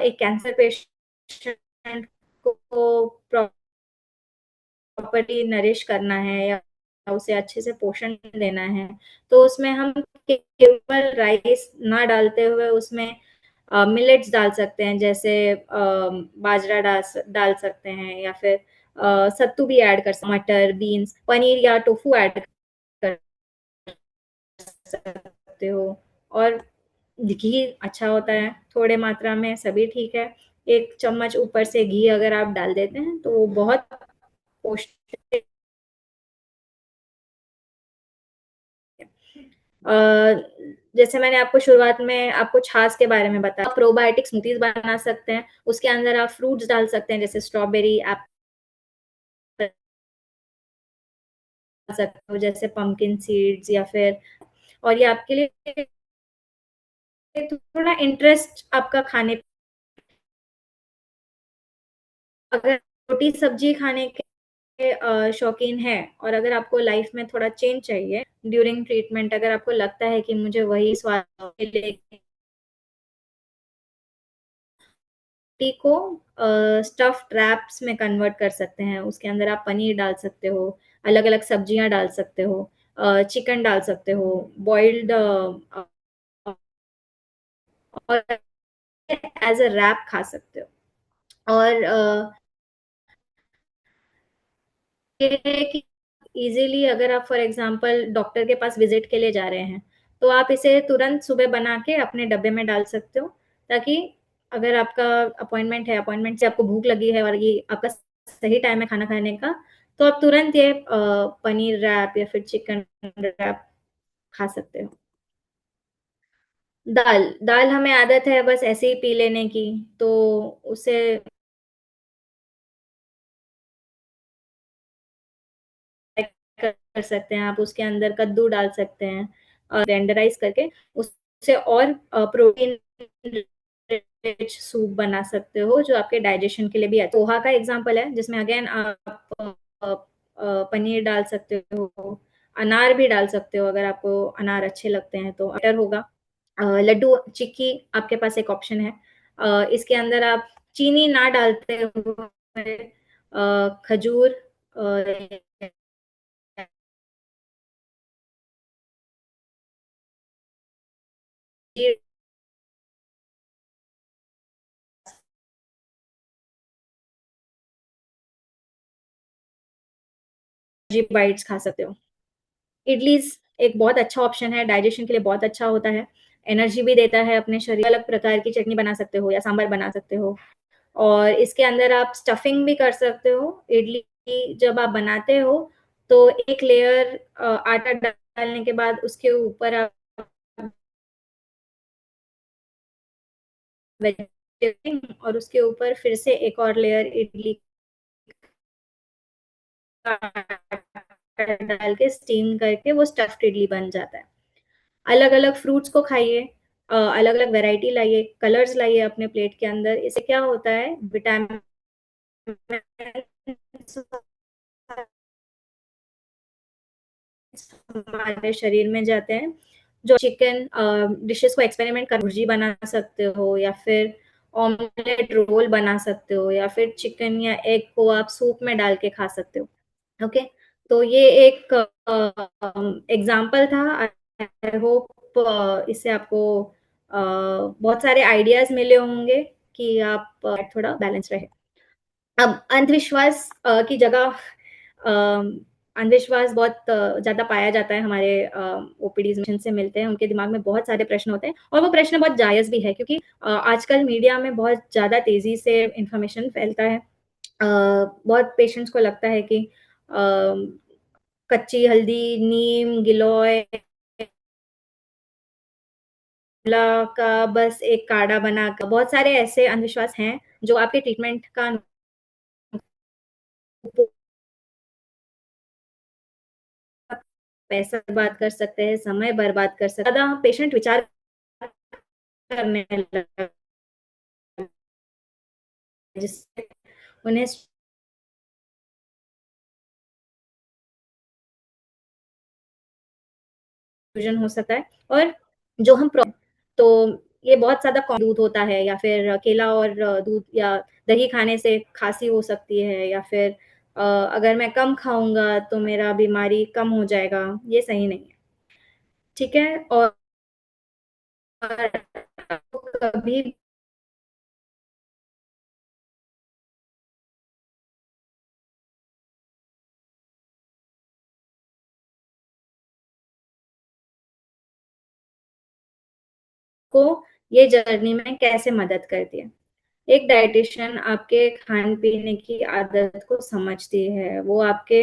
एक कैंसर पेशेंट को प्रॉपर्ली नरिश करना है या उसे अच्छे से पोषण देना है, तो उसमें हम केवल राइस ना डालते हुए उसमें मिलेट्स डाल सकते हैं, जैसे बाजरा डाल सकते हैं, या फिर सत्तू भी ऐड कर सकते हैं, मटर, बीन्स, पनीर या टोफू ऐड कर सकते हो। और घी अच्छा होता है थोड़े मात्रा में, सभी ठीक है। एक चम्मच ऊपर से घी अगर आप डाल देते हैं तो वो बहुत पौष्टिक। जैसे मैंने आपको शुरुआत में आपको छाछ के बारे में बताया, प्रोबायोटिक स्मूथीज बना सकते हैं, उसके अंदर आप फ्रूट्स डाल सकते हैं, जैसे स्ट्रॉबेरी, एप्पल सकते हो, जैसे पंपकिन सीड्स, या फिर और ये आपके लिए थोड़ा इंटरेस्ट आपका खाने, अगर रोटी सब्जी खाने के शौकीन है और अगर आपको लाइफ में थोड़ा चेंज चाहिए ड्यूरिंग ट्रीटमेंट, अगर आपको लगता है कि मुझे वही स्वाद मिलेगी, रोटी को स्टफ्ड रैप्स में कन्वर्ट कर सकते हैं। उसके अंदर आप पनीर डाल सकते हो, अलग अलग सब्जियां डाल सकते हो, चिकन डाल सकते हो, बॉइल्ड, और एज अ रैप खा सकते हो। और ये है कि इजीली अगर आप फॉर एग्जांपल डॉक्टर के पास विजिट के लिए जा रहे हैं, तो आप इसे तुरंत सुबह बना के अपने डब्बे में डाल सकते हो, ताकि अगर आपका अपॉइंटमेंट है, अपॉइंटमेंट से आपको भूख लगी है और ये आपका सही टाइम है खाना खाने का, तो आप तुरंत ये पनीर रैप या फिर चिकन रैप खा सकते हो। दाल दाल हमें आदत है बस ऐसे ही पी लेने की, तो उसे कर सकते हैं आप, उसके अंदर कद्दू डाल सकते हैं और रेंडराइज करके उससे और प्रोटीन रिच सूप बना सकते हो, जो आपके डाइजेशन के लिए भी अच्छा। पोहा का एग्जांपल है जिसमें अगेन आप पनीर डाल सकते हो, अनार भी डाल सकते हो, अगर आपको अनार अच्छे लगते हैं तो अटर होगा। लड्डू चिक्की आपके पास एक ऑप्शन है। इसके अंदर आप चीनी ना डालते हुए खजूर, बाइट्स खा सकते हो। इडलीज एक बहुत अच्छा ऑप्शन है, डाइजेशन के लिए बहुत अच्छा होता है, एनर्जी भी देता है अपने शरीर। अलग प्रकार की चटनी बना सकते हो या सांभर बना सकते हो, और इसके अंदर आप स्टफिंग भी कर सकते हो। इडली जब आप बनाते हो तो एक लेयर आटा डालने के बाद उसके ऊपर आप वेजिटेबल और उसके ऊपर फिर से एक और लेयर इडली का आटा डाल के स्टीम करके वो स्टफ्ड इडली बन जाता है। अलग अलग फ्रूट्स को खाइए, अलग अलग वैरायटी लाइए, कलर्स लाइए अपने प्लेट के अंदर। इससे क्या होता है, विटामिन हमारे शरीर में जाते हैं। जो चिकन डिशेस को एक्सपेरिमेंट कर भुर्जी बना सकते हो, या फिर ऑमलेट रोल बना सकते हो, या फिर चिकन या एग को आप सूप में डाल के खा सकते हो। ओके, तो ये एक एग्जाम्पल था। आई होप इससे आपको बहुत सारे आइडियाज मिले होंगे कि आप थोड़ा बैलेंस रहे। अब अंधविश्वास की जगह अंधविश्वास बहुत ज़्यादा पाया जाता है हमारे ओपीडीज में, जिनसे मिलते हैं उनके दिमाग में बहुत सारे प्रश्न होते हैं, और वो प्रश्न बहुत जायज़ भी है, क्योंकि आजकल मीडिया में बहुत ज़्यादा तेज़ी से इंफॉर्मेशन फैलता है। बहुत पेशेंट्स को लगता है कि कच्ची हल्दी, नीम, गिलोय का बस एक काढ़ा बनाकर, बहुत सारे ऐसे अंधविश्वास हैं जो आपके ट्रीटमेंट का पैसा बर्बाद कर सकते हैं, समय बर्बाद कर सकते हैं। ज़्यादा पेशेंट विचार करने लगे, जिससे उन्हें कंफ्यूजन हो सकता है। और जो हम तो ये बहुत ज़्यादा दूध होता है, या फिर केला और दूध या दही खाने से खांसी हो सकती है, या फिर अगर मैं कम खाऊंगा तो मेरा बीमारी कम हो जाएगा, ये सही नहीं है। ठीक है, और कभी को ये जर्नी में कैसे मदद करती है। एक डाइटिशियन आपके खान पीने की आदत को समझती है, वो आपके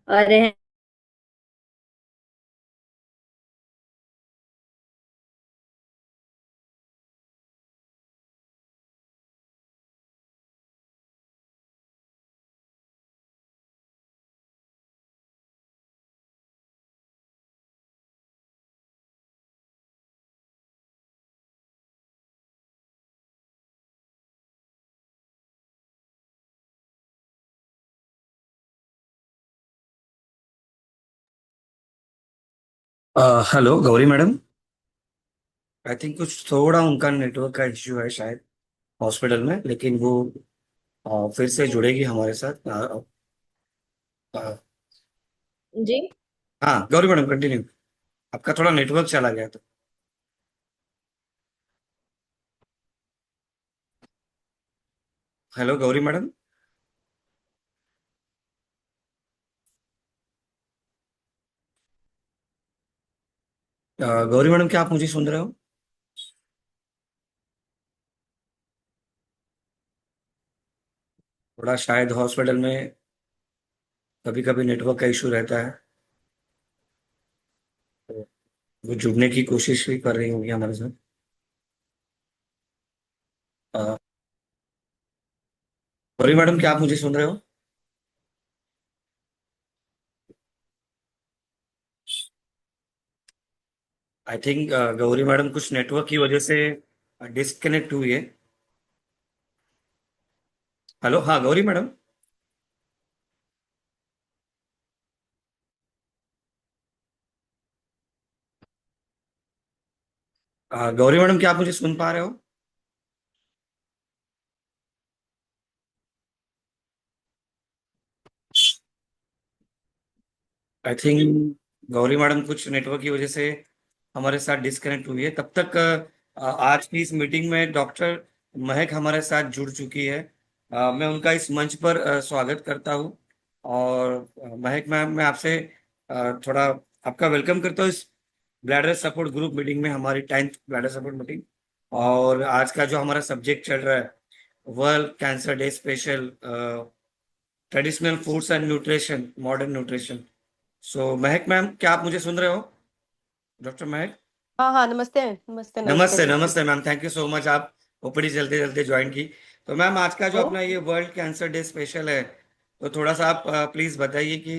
रहने hello Gauri madam. I think कुछ थोड़ा उनका नेटवर्क का इश्यू है शायद हॉस्पिटल में, लेकिन वो फिर से जुड़ेगी हमारे साथ। अ, जी। हाँ गौरी मैडम कंटिन्यू। आपका थोड़ा नेटवर्क चला गया था। Hello Gauri madam. Gauri madam क्या आप मुझे सुन रहे हो? थोड़ा शायद हॉस्पिटल में कभी कभी नेटवर्क का इशू रहता है, तो वो जुड़ने की कोशिश भी कर रही होंगी हमारे साथ। गौरी मैडम क्या आप मुझे सुन रहे हो? आई थिंक गौरी मैडम कुछ नेटवर्क की वजह से डिस्कनेक्ट हुई है। हेलो, हाँ गौरी मैडम। गौरी मैडम क्या आप मुझे सुन पा रहे हो? आई थिंक गौरी मैडम कुछ नेटवर्क की वजह से हमारे साथ डिस्कनेक्ट हुई है। तब तक आज की इस मीटिंग में डॉक्टर महक हमारे साथ जुड़ चुकी है। मैं उनका इस मंच पर स्वागत करता हूँ। और महक मैम, मैं आपसे थोड़ा आपका वेलकम करता हूँ इस ब्लैडर सपोर्ट ग्रुप मीटिंग में, हमारी 10th ब्लैडर सपोर्ट मीटिंग। और आज का जो हमारा सब्जेक्ट चल रहा है, world cancer day special, traditional foods and nutrition, modern nutrition. So Mahak ma'am क्या आप मुझे सुन रहे हो? डॉक्टर महक। हाँ हाँ, नमस्ते नमस्ते नमस्ते। नमस्ते नमस्ते ma'am, thank you so much, आप ओपीडी जल्दी जल्दी ज्वाइन की। तो मैम आज का जो ओ अपना ये वर्ल्ड कैंसर डे स्पेशल है, तो थोड़ा सा आप प्लीज बताइए कि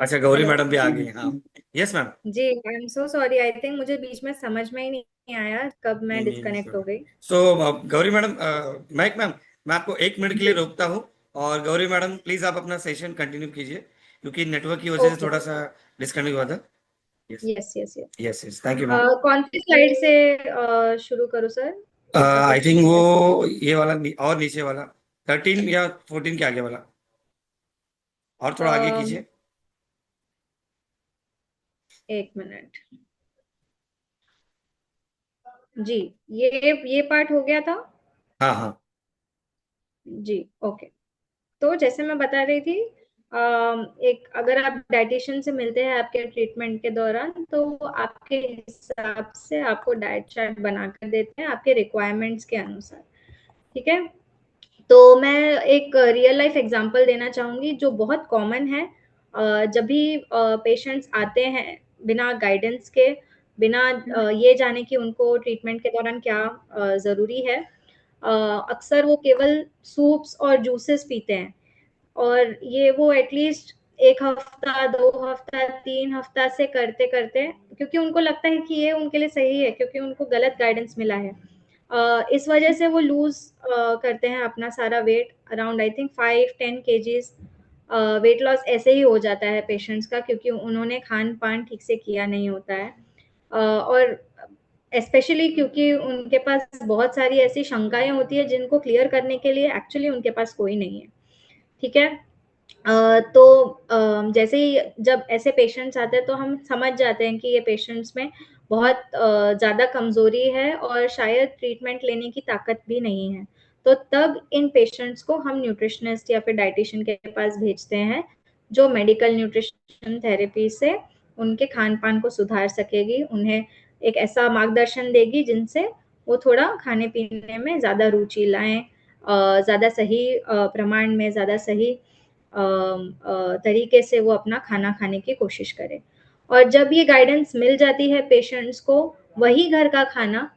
अच्छा, गौरी हेलो। मैडम भी आ गई। हाँ, यस मैम। जी, I am so sorry, I think मुझे बीच में समझ में ही नहीं आया कब मैं नहीं नहीं डिस्कनेक्ट सर। हो गई। सो गौरी मैडम, महक मैम, मैं आपको 1 मिनट के लिए जी। रोकता हूँ। और गौरी मैडम प्लीज आप अपना सेशन कंटिन्यू कीजिए, क्योंकि नेटवर्क की वजह से ओके। थोड़ा सा डिस्कनेक्ट हुआ था। Yes. Yes yes yes. Yes yes, thank you ma'am. कौन सी स्लाइड से शुरू करूँ सर, आई थिंक प्रेजेंटेशन वो कैसे? ये वाला और नीचे वाला 13 या 14 के आगे वाला, और थोड़ा आगे कीजिए। एक मिनट। जी, ये पार्ट हो गया था। हाँ हाँ। जी, ओके। तो जैसे मैं बता रही थी, एक अगर आप डाइटिशियन से मिलते हैं आपके ट्रीटमेंट के दौरान, तो वो आपके हिसाब से आपको डाइट चार्ट बना कर देते हैं आपके रिक्वायरमेंट्स के अनुसार। ठीक है। तो मैं एक रियल लाइफ एग्जांपल देना चाहूंगी जो बहुत कॉमन है। जब भी पेशेंट्स आते हैं बिना गाइडेंस के, बिना ये जाने कि उनको ट्रीटमेंट के दौरान क्या ज़रूरी है, अक्सर वो केवल सूप्स और जूसेस पीते हैं। और ये वो एटलीस्ट 1 हफ्ता, 2 हफ्ता, 3 हफ्ता से करते करते, क्योंकि उनको लगता है कि ये उनके लिए सही है, क्योंकि उनको गलत गाइडेंस मिला है। इस वजह से वो लूज करते हैं अपना सारा weight, around I think 5-10 kgs। Weight loss ऐसे ही हो जाता है पेशेंट्स का, क्योंकि उन्होंने खान पान ठीक से किया नहीं होता है। और स्पेशली क्योंकि उनके पास बहुत सारी ऐसी शंकाएं होती है जिनको क्लियर करने के लिए एक्चुअली उनके पास कोई नहीं है। ठीक है। तो जैसे ही जब ऐसे पेशेंट्स आते हैं तो हम समझ जाते हैं कि ये पेशेंट्स में बहुत ज़्यादा कमज़ोरी है और शायद ट्रीटमेंट लेने की ताकत भी नहीं है। तो तब इन पेशेंट्स को हम न्यूट्रिशनिस्ट या फिर डाइटिशियन के पास भेजते हैं, जो मेडिकल न्यूट्रिशन थेरेपी से उनके खान पान को सुधार सकेगी, उन्हें एक ऐसा मार्गदर्शन देगी जिनसे वो थोड़ा खाने पीने में ज़्यादा रुचि लाएं, ज़्यादा सही प्रमाण में, ज़्यादा सही तरीके से वो अपना खाना खाने की कोशिश करें। और जब ये गाइडेंस मिल जाती है पेशेंट्स को, वही घर का खाना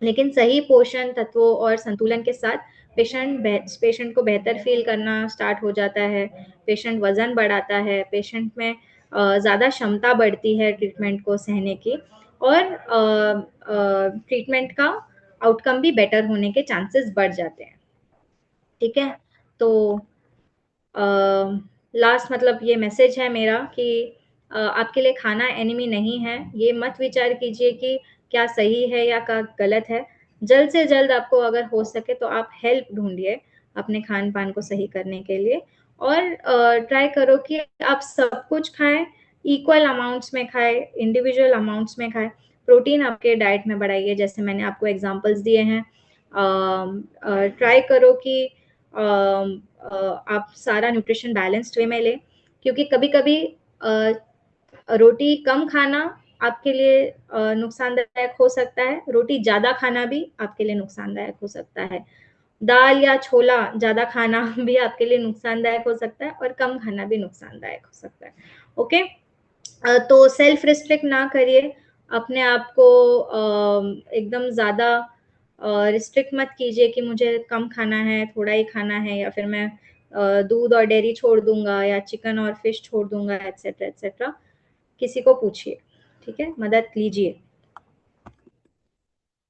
लेकिन सही पोषण तत्वों और संतुलन के साथ, पेशेंट को बेहतर फील करना स्टार्ट हो जाता है। पेशेंट वजन बढ़ाता है, पेशेंट में ज़्यादा क्षमता बढ़ती है ट्रीटमेंट को सहने की, और ट्रीटमेंट का आउटकम भी बेटर होने के चांसेस बढ़ जाते हैं। ठीक है। तो लास्ट मतलब ये मैसेज है मेरा कि आपके लिए खाना एनिमी नहीं है। ये मत विचार कीजिए कि क्या सही है या क्या गलत है। जल्द से जल्द आपको अगर हो सके तो आप हेल्प ढूंढिए अपने खान पान को सही करने के लिए, और ट्राई करो कि आप सब कुछ खाएं, इक्वल अमाउंट्स में खाएं, इंडिविजुअल अमाउंट्स में खाएं। प्रोटीन आपके डाइट में बढ़ाइए, जैसे मैंने आपको एग्जांपल्स दिए हैं। ट्राई करो कि आप सारा न्यूट्रिशन बैलेंस्ड वे में लें, क्योंकि कभी कभी रोटी कम खाना आपके लिए नुकसानदायक हो सकता है, रोटी ज़्यादा खाना भी आपके लिए नुकसानदायक हो सकता है। दाल या छोला ज़्यादा खाना भी आपके लिए नुकसानदायक हो सकता है, और कम खाना भी नुकसानदायक हो सकता है। ओके। तो सेल्फ रिस्ट्रिक्ट ना करिए अपने आप को, एकदम ज़्यादा रिस्ट्रिक्ट मत कीजिए कि मुझे कम खाना है, थोड़ा ही खाना है, या फिर मैं दूध और डेयरी छोड़ दूंगा या चिकन और फिश छोड़ दूंगा, एटसेट्रा एटसेट्रा। किसी को पूछिए, ठीक है, मदद लीजिए।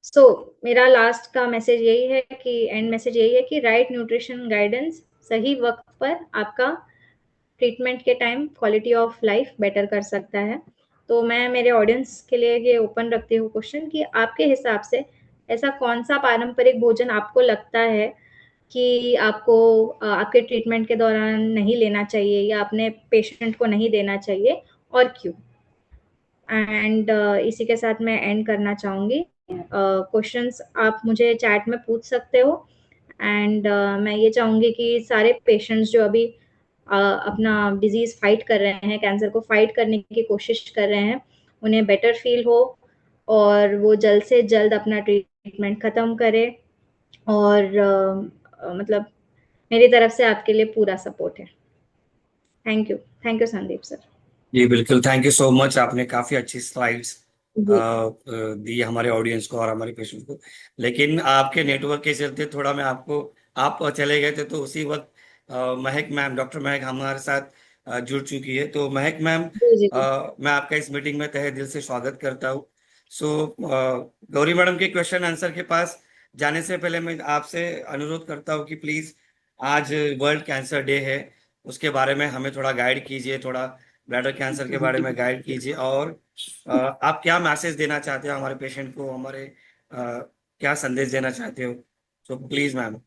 सो मेरा लास्ट का मैसेज यही है कि एंड मैसेज यही है कि राइट न्यूट्रिशन गाइडेंस सही वक्त पर आपका ट्रीटमेंट के time quality of life better कर सकता है। तो मैं मेरे ऑडियंस के लिए ये ओपन रखती हूँ क्वेश्चन कि आपके हिसाब से ऐसा कौन सा पारंपरिक भोजन आपको लगता है कि आपको आपके ट्रीटमेंट के दौरान नहीं लेना चाहिए या अपने पेशेंट को नहीं देना चाहिए, और क्यों? एंड इसी के साथ मैं एंड करना चाहूँगी। क्वेश्चंस आप मुझे चैट में पूछ सकते हो। एंड मैं ये चाहूँगी कि सारे पेशेंट्स जो अभी अपना डिजीज़ फाइट कर रहे हैं, कैंसर को फाइट करने की कोशिश कर रहे हैं, उन्हें बेटर फील हो और वो जल्द से जल्द अपना ट्रीटमेंट ख़त्म करें। और मतलब मेरी तरफ से आपके लिए पूरा सपोर्ट है। Thank you Sandeep sir. जी बिल्कुल, थैंक यू सो मच। आपने काफी अच्छी स्लाइड्स जी दी हमारे ऑडियंस को और हमारे पेशेंट को। लेकिन आपके नेटवर्क के चलते थोड़ा मैं आपको, आप चले गए थे तो उसी वक्त महक मैम, डॉक्टर महक हमारे साथ जुड़ चुकी है। तो महक मैम, जी जी जी। मैं आपका इस मीटिंग में तहे दिल से स्वागत करता हूँ। सो गौरी मैडम के क्वेश्चन आंसर के पास जाने से पहले मैं आपसे अनुरोध करता हूँ कि प्लीज आज वर्ल्ड कैंसर डे है, उसके बारे में हमें थोड़ा गाइड कीजिए, थोड़ा ब्लैडर कैंसर के बारे में गाइड कीजिए। और आप क्या मैसेज देना चाहते हो हमारे पेशेंट को, हमारे क्या संदेश देना चाहते हो? So please ma'am.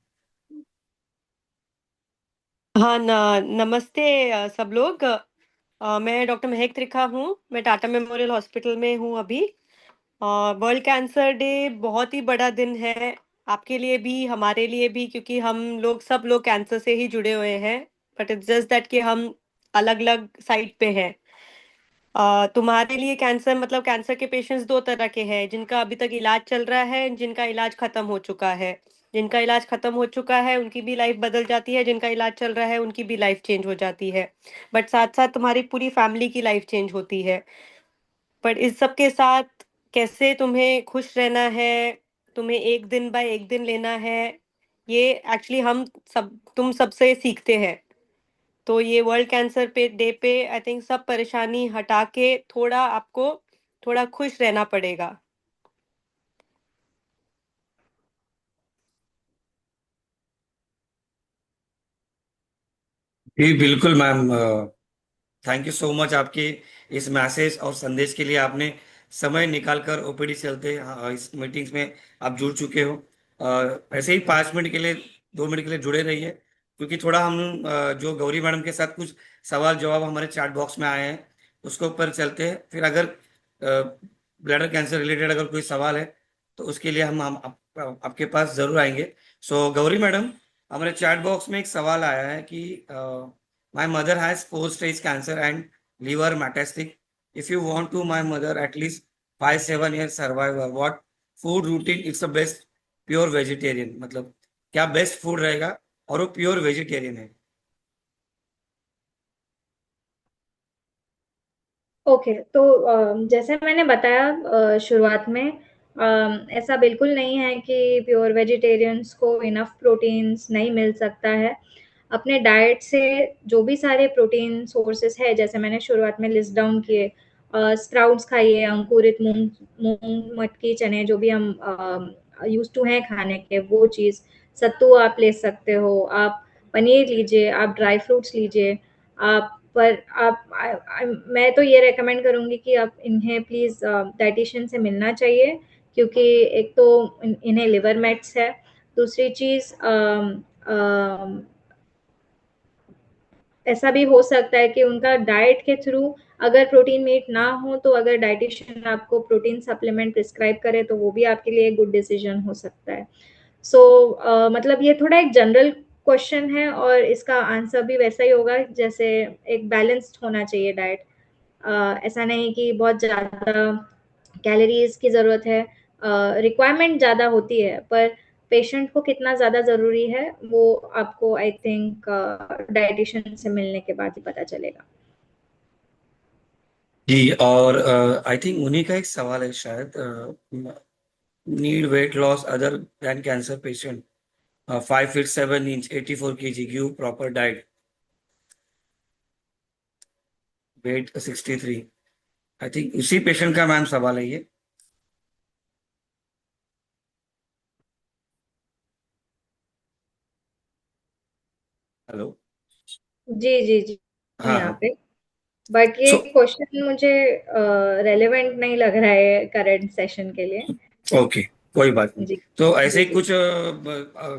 हाँ नमस्ते सब लोग। मैं डॉक्टर महक त्रिखा हूँ। मैं टाटा मेमोरियल हॉस्पिटल में हूँ अभी। वर्ल्ड कैंसर डे बहुत ही बड़ा दिन है, आपके लिए भी हमारे लिए भी, क्योंकि हम लोग सब लोग कैंसर से ही जुड़े हुए हैं। बट इट्स जस्ट दैट कि हम अलग अलग साइड पे हैं। तुम्हारे लिए कैंसर मतलब कैंसर के पेशेंट्स दो तरह के हैं, जिनका अभी तक इलाज चल रहा है, जिनका इलाज खत्म हो चुका है। जिनका इलाज खत्म हो चुका है उनकी भी लाइफ बदल जाती है, जिनका इलाज चल रहा है उनकी भी लाइफ चेंज हो जाती है। बट साथ साथ तुम्हारी पूरी फैमिली की लाइफ चेंज होती है। पर इस सब के साथ कैसे तुम्हें खुश रहना है, तुम्हें एक दिन बाय एक दिन लेना है, ये एक्चुअली हम सब तुम सबसे सीखते हैं। तो ये वर्ल्ड कैंसर पे डे पे आई थिंक सब परेशानी हटा के थोड़ा आपको थोड़ा खुश रहना पड़ेगा। जी बिल्कुल ma'am, thank you so much आपके इस मैसेज और संदेश के लिए। आपने समय निकालकर ओपीडी चलते इस मीटिंग्स में आप जुड़ चुके हो। ऐसे ही 5 मिनट के लिए, 2 मिनट के लिए जुड़े रहिए, क्योंकि थोड़ा हम जो गौरी मैडम के साथ कुछ सवाल जवाब हमारे चैट बॉक्स में आए हैं उसके ऊपर चलते हैं। फिर अगर ब्लैडर कैंसर रिलेटेड अगर कोई सवाल है तो उसके लिए हम आपके पास जरूर आएंगे। सो गौरी मैडम, हमारे चैट बॉक्स में एक सवाल आया है कि my mother has 4 stage cancer and liver metastatic. If you want to my mother at least 5-7 years survivor, what food routine is the best? Pure vegetarian, मतलब क्या बेस्ट फूड रहेगा? और वो प्योर वेजिटेरियन है। ओके, तो जैसे मैंने बताया शुरुआत में, ऐसा बिल्कुल नहीं है कि प्योर वेजिटेरियंस को इनफ प्रोटीन्स नहीं मिल सकता है। अपने डाइट से जो भी सारे प्रोटीन सोर्सेस है, जैसे मैंने शुरुआत में लिस्ट डाउन किए, स्प्राउट्स खाइए, अंकुरित मूंग मूंग मटकी चने जो भी हम यूज टू हैं खाने के, वो चीज़। सत्तू आप ले सकते हो, आप पनीर लीजिए, आप ड्राई फ्रूट्स लीजिए। आप पर आप मैं तो ये रेकमेंड करूँगी कि आप इन्हें प्लीज़ डाइटिशियन से मिलना चाहिए, क्योंकि एक तो इन्हें लिवर मेट्स है। दूसरी चीज़, ऐसा भी हो सकता है कि उनका डाइट के थ्रू अगर प्रोटीन मीट ना हो, तो अगर डाइटिशियन आपको प्रोटीन सप्लीमेंट प्रिस्क्राइब करे तो वो भी आपके लिए एक गुड डिसीजन हो सकता है। सो मतलब ये थोड़ा एक जनरल क्वेश्चन है, और इसका आंसर भी वैसा ही होगा जैसे एक बैलेंस्ड होना चाहिए डाइट। ऐसा नहीं कि बहुत ज़्यादा कैलोरीज की ज़रूरत है, रिक्वायरमेंट ज़्यादा होती है, पर पेशेंट को कितना ज़्यादा ज़रूरी है वो आपको आई थिंक डाइटिशियन से मिलने के बाद ही पता चलेगा। जी, और आई थिंक उन्हीं का एक सवाल है शायद। Need weight loss other than cancer patient, 5 feet 7 inch 84 kg, give proper diet, weight 63। I think उसी पेशेंट का मैम सवाल है ये। हेलो। जी जी जी। हाँ यहाँ हाँ। पे, बट ये सो क्वेश्चन मुझे रेलेवेंट नहीं लग रहा है करंट सेशन के लिए। ओके, कोई बात नहीं। जी तो ऐसे जी ही जी। कुछ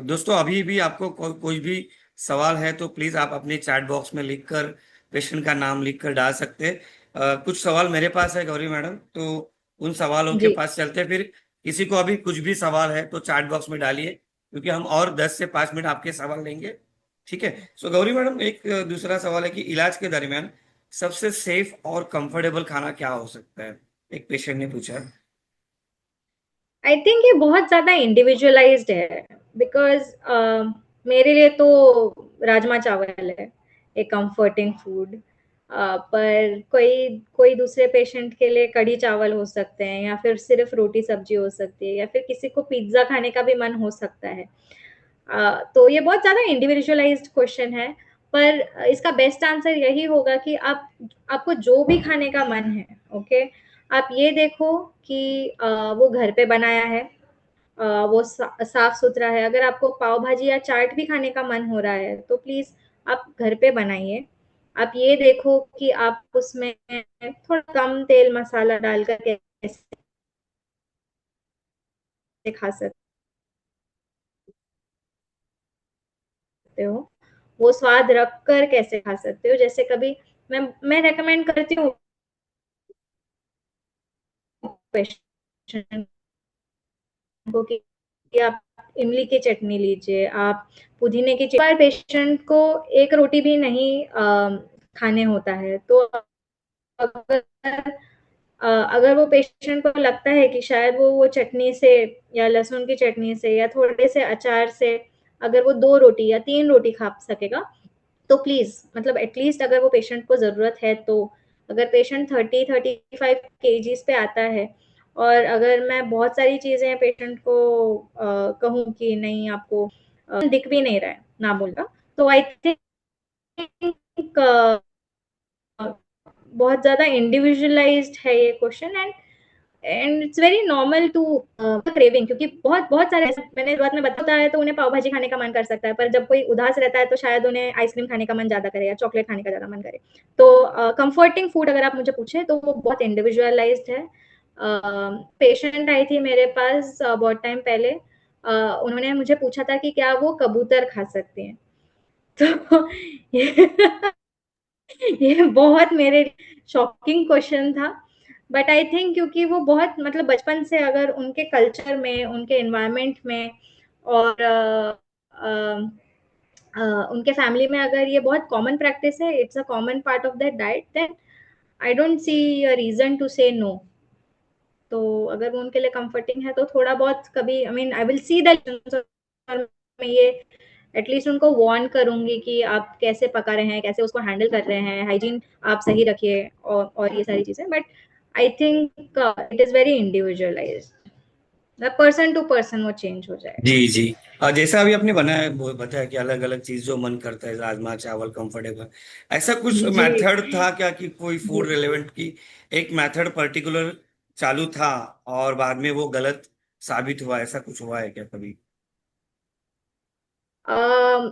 दोस्तों, अभी भी आपको कोई भी सवाल है तो प्लीज आप अपने चैट बॉक्स में लिखकर पेशेंट का नाम लिखकर डाल सकते हैं। कुछ सवाल मेरे पास है गौरी मैडम, तो उन सवालों के जी पास चलते हैं। फिर किसी को अभी कुछ भी सवाल है तो चैट बॉक्स में डालिए, क्योंकि हम और 10 से 5 मिनट आपके सवाल लेंगे। ठीक है। सो गौरी मैडम, एक दूसरा सवाल है कि इलाज के दरमियान सबसे सेफ और कंफर्टेबल खाना क्या हो सकता है, एक पेशेंट ने पूछा है। आई थिंक ये बहुत ज्यादा इंडिविजुअलाइज्ड है, बिकॉज मेरे लिए तो राजमा चावल है एक कंफर्टिंग फूड, पर कोई कोई दूसरे पेशेंट के लिए कढ़ी चावल हो सकते हैं, या फिर सिर्फ रोटी सब्जी हो सकती है, या फिर किसी को पिज्जा खाने का भी मन हो सकता है। तो ये बहुत ज्यादा इंडिविजुअलाइज्ड क्वेश्चन है, पर इसका बेस्ट आंसर यही होगा कि आपको जो भी खाने का मन है, ओके, आप ये देखो कि वो घर पे बनाया है, वो साफ सुथरा है। अगर आपको पाव भाजी या चाट भी खाने का मन हो रहा है तो प्लीज आप घर पे बनाइए। आप ये देखो कि आप उसमें थोड़ा कम तेल मसाला डालकर कैसे खा सकते हो, वो स्वाद रख कर कैसे खा सकते हो। जैसे कभी मैं रेकमेंड करती हूँ पेशेंट को कि आप इमली की चटनी लीजिए, आप पुदीने की पर पेशेंट को एक रोटी भी नहीं खाने होता है। तो अगर वो पेशेंट को लगता है कि शायद वो चटनी से या लहसुन की चटनी से या थोड़े से अचार से अगर वो 2 रोटी या 3 रोटी खा सकेगा, तो प्लीज मतलब एटलीस्ट अगर वो पेशेंट को जरूरत है तो, अगर पेशेंट 30-35 केजीज पे आता है और अगर मैं बहुत सारी चीजें पेशेंट को कहूँ कि नहीं आपको दिख भी नहीं रहा है ना बोलता, तो आई थिंक बहुत ज्यादा इंडिविजुअलाइज्ड है ये question. And it's very normal to craving, क्योंकि बहुत बहुत सारे मैंने शुरुआत में बताया है तो उन्हें पाव भाजी खाने का मन कर सकता है, पर जब कोई उदास रहता है तो शायद उन्हें आइसक्रीम खाने का मन ज्यादा करे या चॉकलेट खाने का ज्यादा मन करे। तो कंफर्टिंग फूड अगर आप मुझे पूछे तो वो बहुत इंडिविजुअलाइज्ड है। पेशेंट आई थी मेरे पास बहुत टाइम पहले, उन्होंने मुझे पूछा था कि क्या वो कबूतर खा सकते हैं। तो ये बहुत मेरे शॉकिंग क्वेश्चन था, बट आई थिंक क्योंकि वो बहुत मतलब बचपन से अगर उनके कल्चर में, उनके एनवायरनमेंट में और उनके फैमिली में अगर ये बहुत कॉमन प्रैक्टिस है, it's a common part of that diet, then I don't see a reason to say no. तो अगर वो उनके लिए कंफर्टिंग है तो थोड़ा बहुत कभी I mean I will see that, मैं ये एटलीस्ट उनको वार्न करूंगी कि आप कैसे पका रहे हैं, कैसे उसको हैंडल कर रहे हैं, हाइजीन आप सही रखिए और ये सारी चीजें। But I think it is very individualised, person to person वो चेंज हो जाएगा। जी जी। जैसा अभी आपने बनाया वो बताया कि अलग अलग चीज जो मन करता है, राजमा चावल कंफर्टेबल, ऐसा कुछ जी मेथड था क्या कि कोई जी। फूड रिलेवेंट की एक मेथड पर्टिकुलर चालू था और बाद में वो गलत साबित हुआ, ऐसा कुछ हुआ है क्या कभी? अम,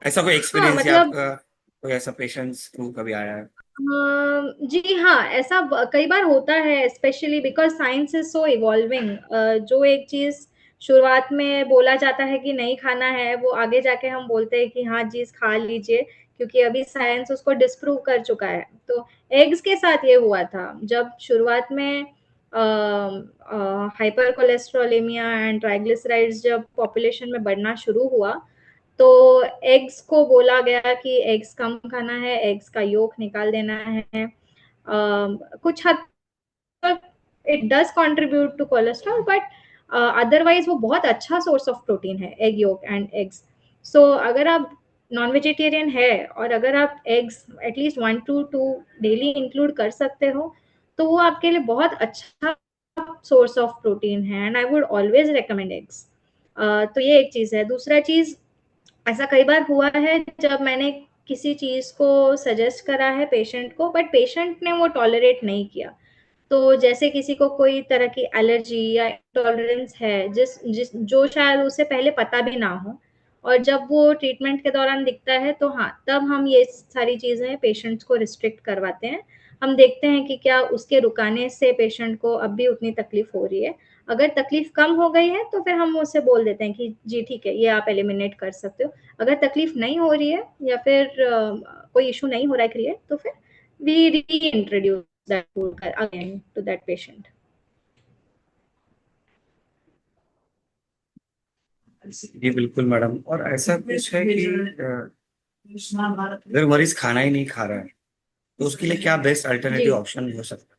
ऐसा कोई हाँ एक्सपीरियंस या मतलब आपका कोई ऐसा पेशेंट्स थ्रू कभी आया है? जी हाँ, ऐसा कई बार होता है, specially because science is so evolving. जो एक चीज शुरुआत में बोला जाता है कि नहीं खाना है, वो आगे जाके हम बोलते हैं कि हाँ चीज खा लीजिए, क्योंकि अभी साइंस उसको डिस्प्रूव कर चुका है। तो एग्स के साथ ये हुआ था, जब शुरुआत में हाइपर कोलेस्ट्रोलेमिया एंड ट्राइग्लिसराइड्स जब पॉपुलेशन में बढ़ना शुरू हुआ, तो एग्स को बोला गया कि एग्स कम खाना है, एग्स का योक निकाल देना है। कुछ हद तक it does contribute to cholesterol, but otherwise वो बहुत अच्छा सोर्स ऑफ प्रोटीन है egg yolk and eggs. So अगर आप नॉन वेजिटेरियन है और अगर आप eggs at least 1 to 2 daily include कर सकते हो, तो वो आपके लिए बहुत अच्छा सोर्स ऑफ प्रोटीन है, and I would always recommend eggs. तो ये एक चीज है। दूसरा चीज, ऐसा कई बार हुआ है जब मैंने किसी चीज को सजेस्ट करा है पेशेंट को, बट पेशेंट ने वो टॉलरेट नहीं किया। तो जैसे किसी को कोई तरह की एलर्जी या इंटॉलरेंस है जिस जिस जो शायद उसे पहले पता भी ना हो, और जब वो ट्रीटमेंट के दौरान दिखता है तो हाँ, तब हम ये सारी चीजें पेशेंट्स को रिस्ट्रिक्ट करवाते हैं। हम देखते हैं कि क्या उसके रुकाने से पेशेंट को अब भी उतनी तकलीफ हो रही है। अगर तकलीफ कम हो गई है तो फिर हम उसे बोल देते हैं कि जी ठीक है, ये आप एलिमिनेट कर सकते हो। अगर तकलीफ नहीं हो रही है या फिर कोई इशू नहीं हो रहा है क्रिएट, तो फिर we reintroduce that food again to that patient. जी बिल्कुल मैडम। और ऐसा कुछ है कि अगर मरीज खाना ही नहीं खा रहा है तो उसके लिए क्या बेस्ट जी अल्टरनेटिव ऑप्शन हो सकता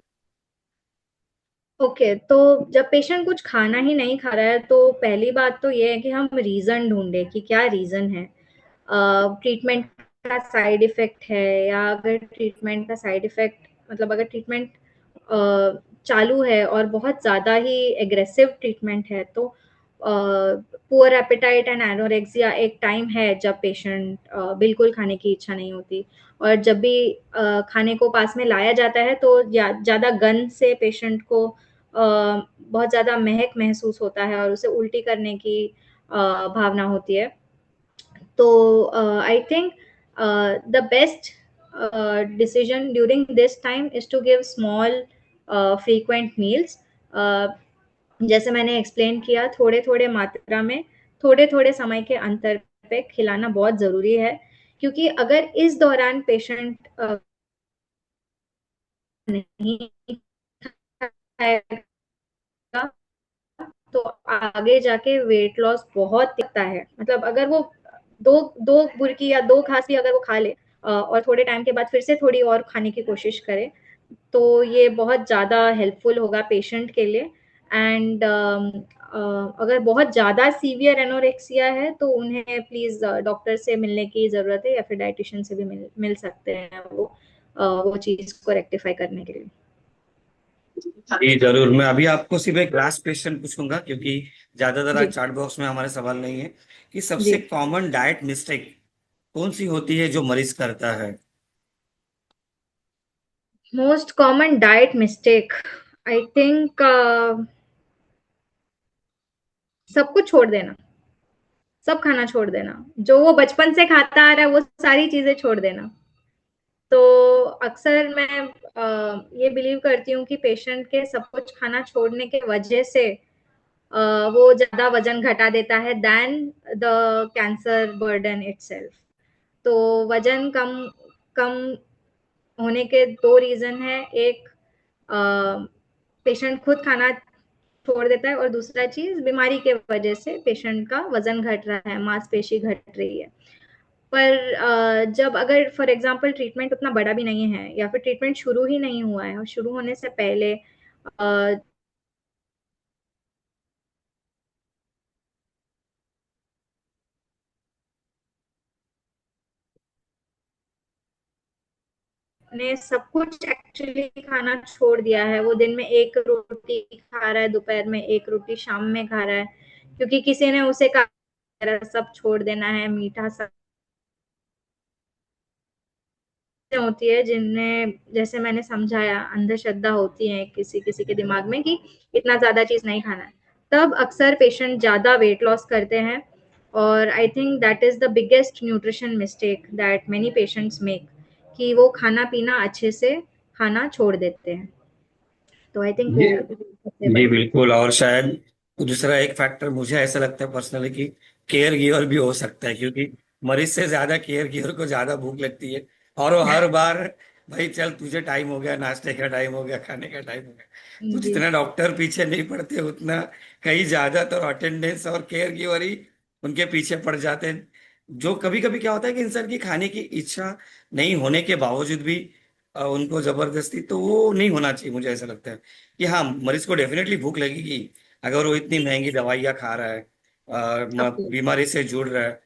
ओके, तो जब पेशेंट कुछ खाना ही नहीं खा रहा है तो पहली बात तो ये है कि हम रीजन ढूंढे कि क्या रीजन है। ट्रीटमेंट का साइड इफेक्ट है, या अगर ट्रीटमेंट का साइड इफेक्ट मतलब अगर ट्रीटमेंट चालू है और बहुत ज़्यादा ही एग्रेसिव ट्रीटमेंट है, तो पुअर एपेटाइट एंड एनोरेक्सिया एक टाइम है जब पेशेंट बिल्कुल खाने की इच्छा नहीं होती, और जब भी खाने को पास में लाया जाता है तो ज़्यादा गंध से पेशेंट को बहुत ज़्यादा महक महसूस होता है और उसे उल्टी करने की भावना होती है। तो I think the best decision during this time is to give small frequent meals. जैसे मैंने एक्सप्लेन किया, थोड़े थोड़े मात्रा में थोड़े थोड़े समय के अंतर पे खिलाना बहुत ज़रूरी है, क्योंकि अगर इस दौरान पेशेंट नहीं खाएगा तो आगे जाके वेट लॉस बहुत दिखता है। मतलब अगर वो दो दो बुरकी या दो घास भी अगर वो खा ले और थोड़े टाइम के बाद फिर से थोड़ी और खाने की कोशिश करे, तो ये बहुत ज़्यादा हेल्पफुल होगा पेशेंट के लिए। एंड अगर बहुत ज़्यादा सीवियर एनोरेक्सिया है तो उन्हें प्लीज़ डॉक्टर से मिलने की ज़रूरत है, या फिर डाइटिशियन से भी मिल सकते हैं वो चीज़ को रेक्टिफाई करने के लिए। जी जरूर, मैं अभी आपको सिर्फ एक लास्ट क्वेश्चन पूछूंगा, क्योंकि ज्यादातर जी आज चैट बॉक्स में हमारे सवाल नहीं है, कि सबसे जी कॉमन डाइट मिस्टेक कौन सी होती है जो मरीज करता है? Most common diet mistake, I think सब कुछ छोड़ देना, सब खाना छोड़ देना, जो वो बचपन से खाता आ रहा है वो सारी चीजें छोड़ देना। तो अक्सर मैं ये बिलीव करती हूँ कि पेशेंट के सब कुछ खाना छोड़ने के वजह से वो ज्यादा वजन घटा देता है than the cancer burden itself. तो वजन कम कम होने के दो रीजन है, एक पेशेंट खुद खाना छोड़ देता है, और दूसरा चीज बीमारी के वजह से पेशेंट का वजन घट रहा है, मांसपेशी घट रही है। पर जब अगर फॉर एग्जांपल ट्रीटमेंट उतना बड़ा भी नहीं है, या फिर ट्रीटमेंट शुरू ही नहीं हुआ है, और शुरू होने से पहले ने सब कुछ एक्चुअली खाना छोड़ दिया है, वो दिन में एक रोटी खा रहा है, दोपहर में एक रोटी, शाम में खा रहा है, क्योंकि किसी ने उसे कहा सब छोड़ देना है, मीठा सब होती है जिनमें, जैसे मैंने समझाया, अंधश्रद्धा होती है किसी किसी के दिमाग में कि इतना ज्यादा चीज नहीं खाना है, तब अक्सर पेशेंट ज्यादा वेट लॉस करते हैं। और I think that is the biggest nutrition mistake that many patients make, कि वो खाना पीना अच्छे से खाना छोड़ देते हैं। तो आई थिंक वो सबसे जी बड़ी। बिल्कुल, और शायद दूसरा एक फैक्टर मुझे ऐसा लगता है पर्सनली कि केयर गिवर भी हो सकता है, क्योंकि मरीज से ज्यादा केयर गिवर को ज्यादा भूख लगती है, और वो हर बार भाई चल तुझे टाइम हो गया, नाश्ते का टाइम हो गया, खाने का टाइम हो गया। तो जी जितना डॉक्टर पीछे नहीं पड़ते उतना कहीं ज्यादातर अटेंडेंस और केयर गिवर ही उनके पीछे पड़ जाते हैं। जो कभी कभी क्या होता है कि इंसान की खाने की इच्छा नहीं होने के बावजूद भी उनको जबरदस्ती, तो वो नहीं होना चाहिए। मुझे ऐसा लगता है कि हाँ, मरीज को डेफिनेटली भूख लगेगी अगर वो इतनी महंगी दवाइयाँ खा रहा है, बीमारी से जुड़ रहा है।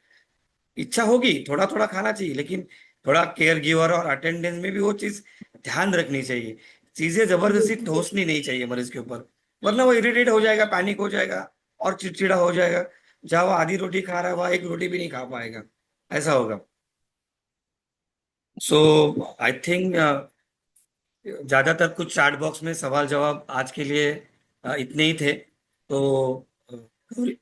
इच्छा होगी, थोड़ा थोड़ा खाना चाहिए, लेकिन थोड़ा केयर गिवर और अटेंडेंस में भी वो चीज ध्यान रखनी चाहिए। चीजें जबरदस्ती ठोसनी नहीं चाहिए मरीज के ऊपर, वरना वो इरिटेट हो जाएगा, पैनिक हो जाएगा और चिड़चिड़ा हो जाएगा। जहाँ वो आधी रोटी खा रहा है वहाँ एक रोटी भी नहीं खा पाएगा, ऐसा होगा। सो आई थिंक ज्यादातर कुछ चैट बॉक्स में सवाल जवाब आज के लिए इतने ही थे। तो मैं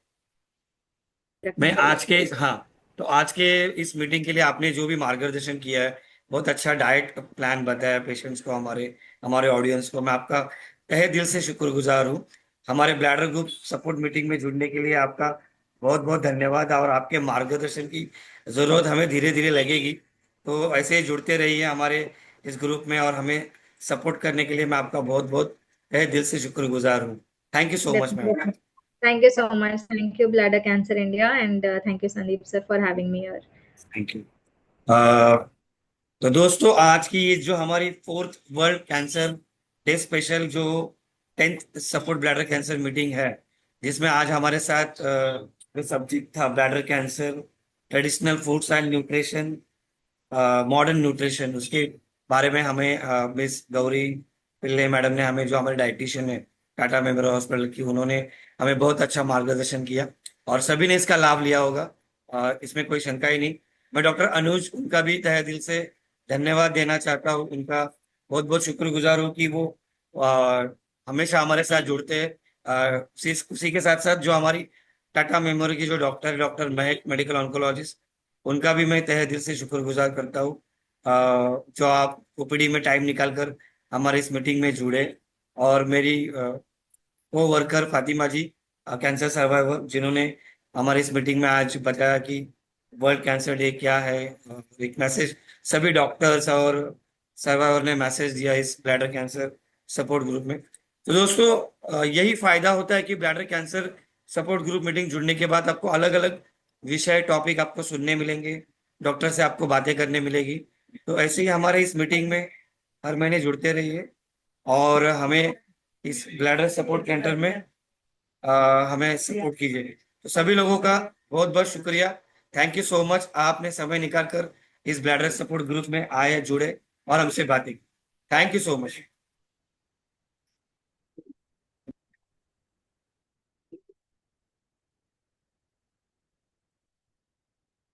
रखना आज के, चाहिए। हाँ, तो आज के इस मीटिंग के लिए आपने जो भी मार्गदर्शन किया है, बहुत अच्छा डाइट प्लान बताया पेशेंट्स को, हमारे हमारे ऑडियंस को, मैं आपका तहे दिल से शुक्रगुजार हूँ। हमारे ब्लैडर ग्रुप सपोर्ट मीटिंग में जुड़ने के लिए आपका बहुत बहुत धन्यवाद, और आपके मार्गदर्शन की जरूरत हमें धीरे धीरे लगेगी। तो ऐसे ही जुड़ते रहिए हमारे इस ग्रुप में, और हमें सपोर्ट करने के लिए मैं आपका बहुत बहुत तहे दिल से शुक्रगुजार हूँ। Thank you so much ma'am. Thank you so much. Thank you, Bladder Cancer India, and thank you, Sandeep sir, for having me here. Thank you. तो दोस्तों, आज की ये जो हमारी 4th world cancer day special, जो 10th support bladder cancer meeting है, जिसमें आज हमारे साथ जो सब्जेक्ट था bladder cancer, traditional foods and nutrition, modern nutrition, उसके बारे में हमें मिस गौरी पिल्ले मैडम ने, हमें जो हमारे डाइटिशियन है, टाटा मेमोरियल हॉस्पिटल की, उन्होंने हमें बहुत अच्छा मार्गदर्शन किया और सभी ने इसका लाभ लिया होगा, इसमें कोई शंका ही नहीं। मैं डॉक्टर अनुज, उनका भी तहे दिल से धन्यवाद देना चाहता हूँ, उनका बहुत बहुत शुक्रगुजार हूँ कि वो हमेशा हमारे साथ जुड़ते हैं। उसी के साथ साथ जो हमारी टाटा मेमोरियल की जो डॉक्टर है, डॉक्टर महक, मेडिकल ऑन्कोलॉजिस्ट, उनका भी मैं तहे दिल से शुक्रगुजार करता हूँ, जो आप ओपीडी में टाइम निकालकर हमारे इस मीटिंग में जुड़े। और मेरी को वर्कर फातिमा जी, कैंसर सर्वाइवर, जिन्होंने हमारे इस मीटिंग में आज बताया कि वर्ल्ड कैंसर डे क्या है। एक मैसेज सभी डॉक्टर्स और सर्वाइवर ने मैसेज दिया इस ब्लैडर कैंसर सपोर्ट ग्रुप में। तो दोस्तों, यही फायदा होता है कि bladder cancer support group meeting जुड़ने के बाद आपको अलग अलग विषय, टॉपिक आपको सुनने मिलेंगे, डॉक्टर से आपको बातें करने मिलेगी। तो ऐसे ही हमारे इस मीटिंग में हर महीने जुड़ते रहिए और हमें इस ब्लैडर सपोर्ट सेंटर में हमें सपोर्ट कीजिए। तो सभी लोगों का बहुत बहुत शुक्रिया, थैंक यू सो मच, आपने समय निकाल कर इस ब्लैडर सपोर्ट ग्रुप में आए, जुड़े और हमसे बातें की। Thank you so much.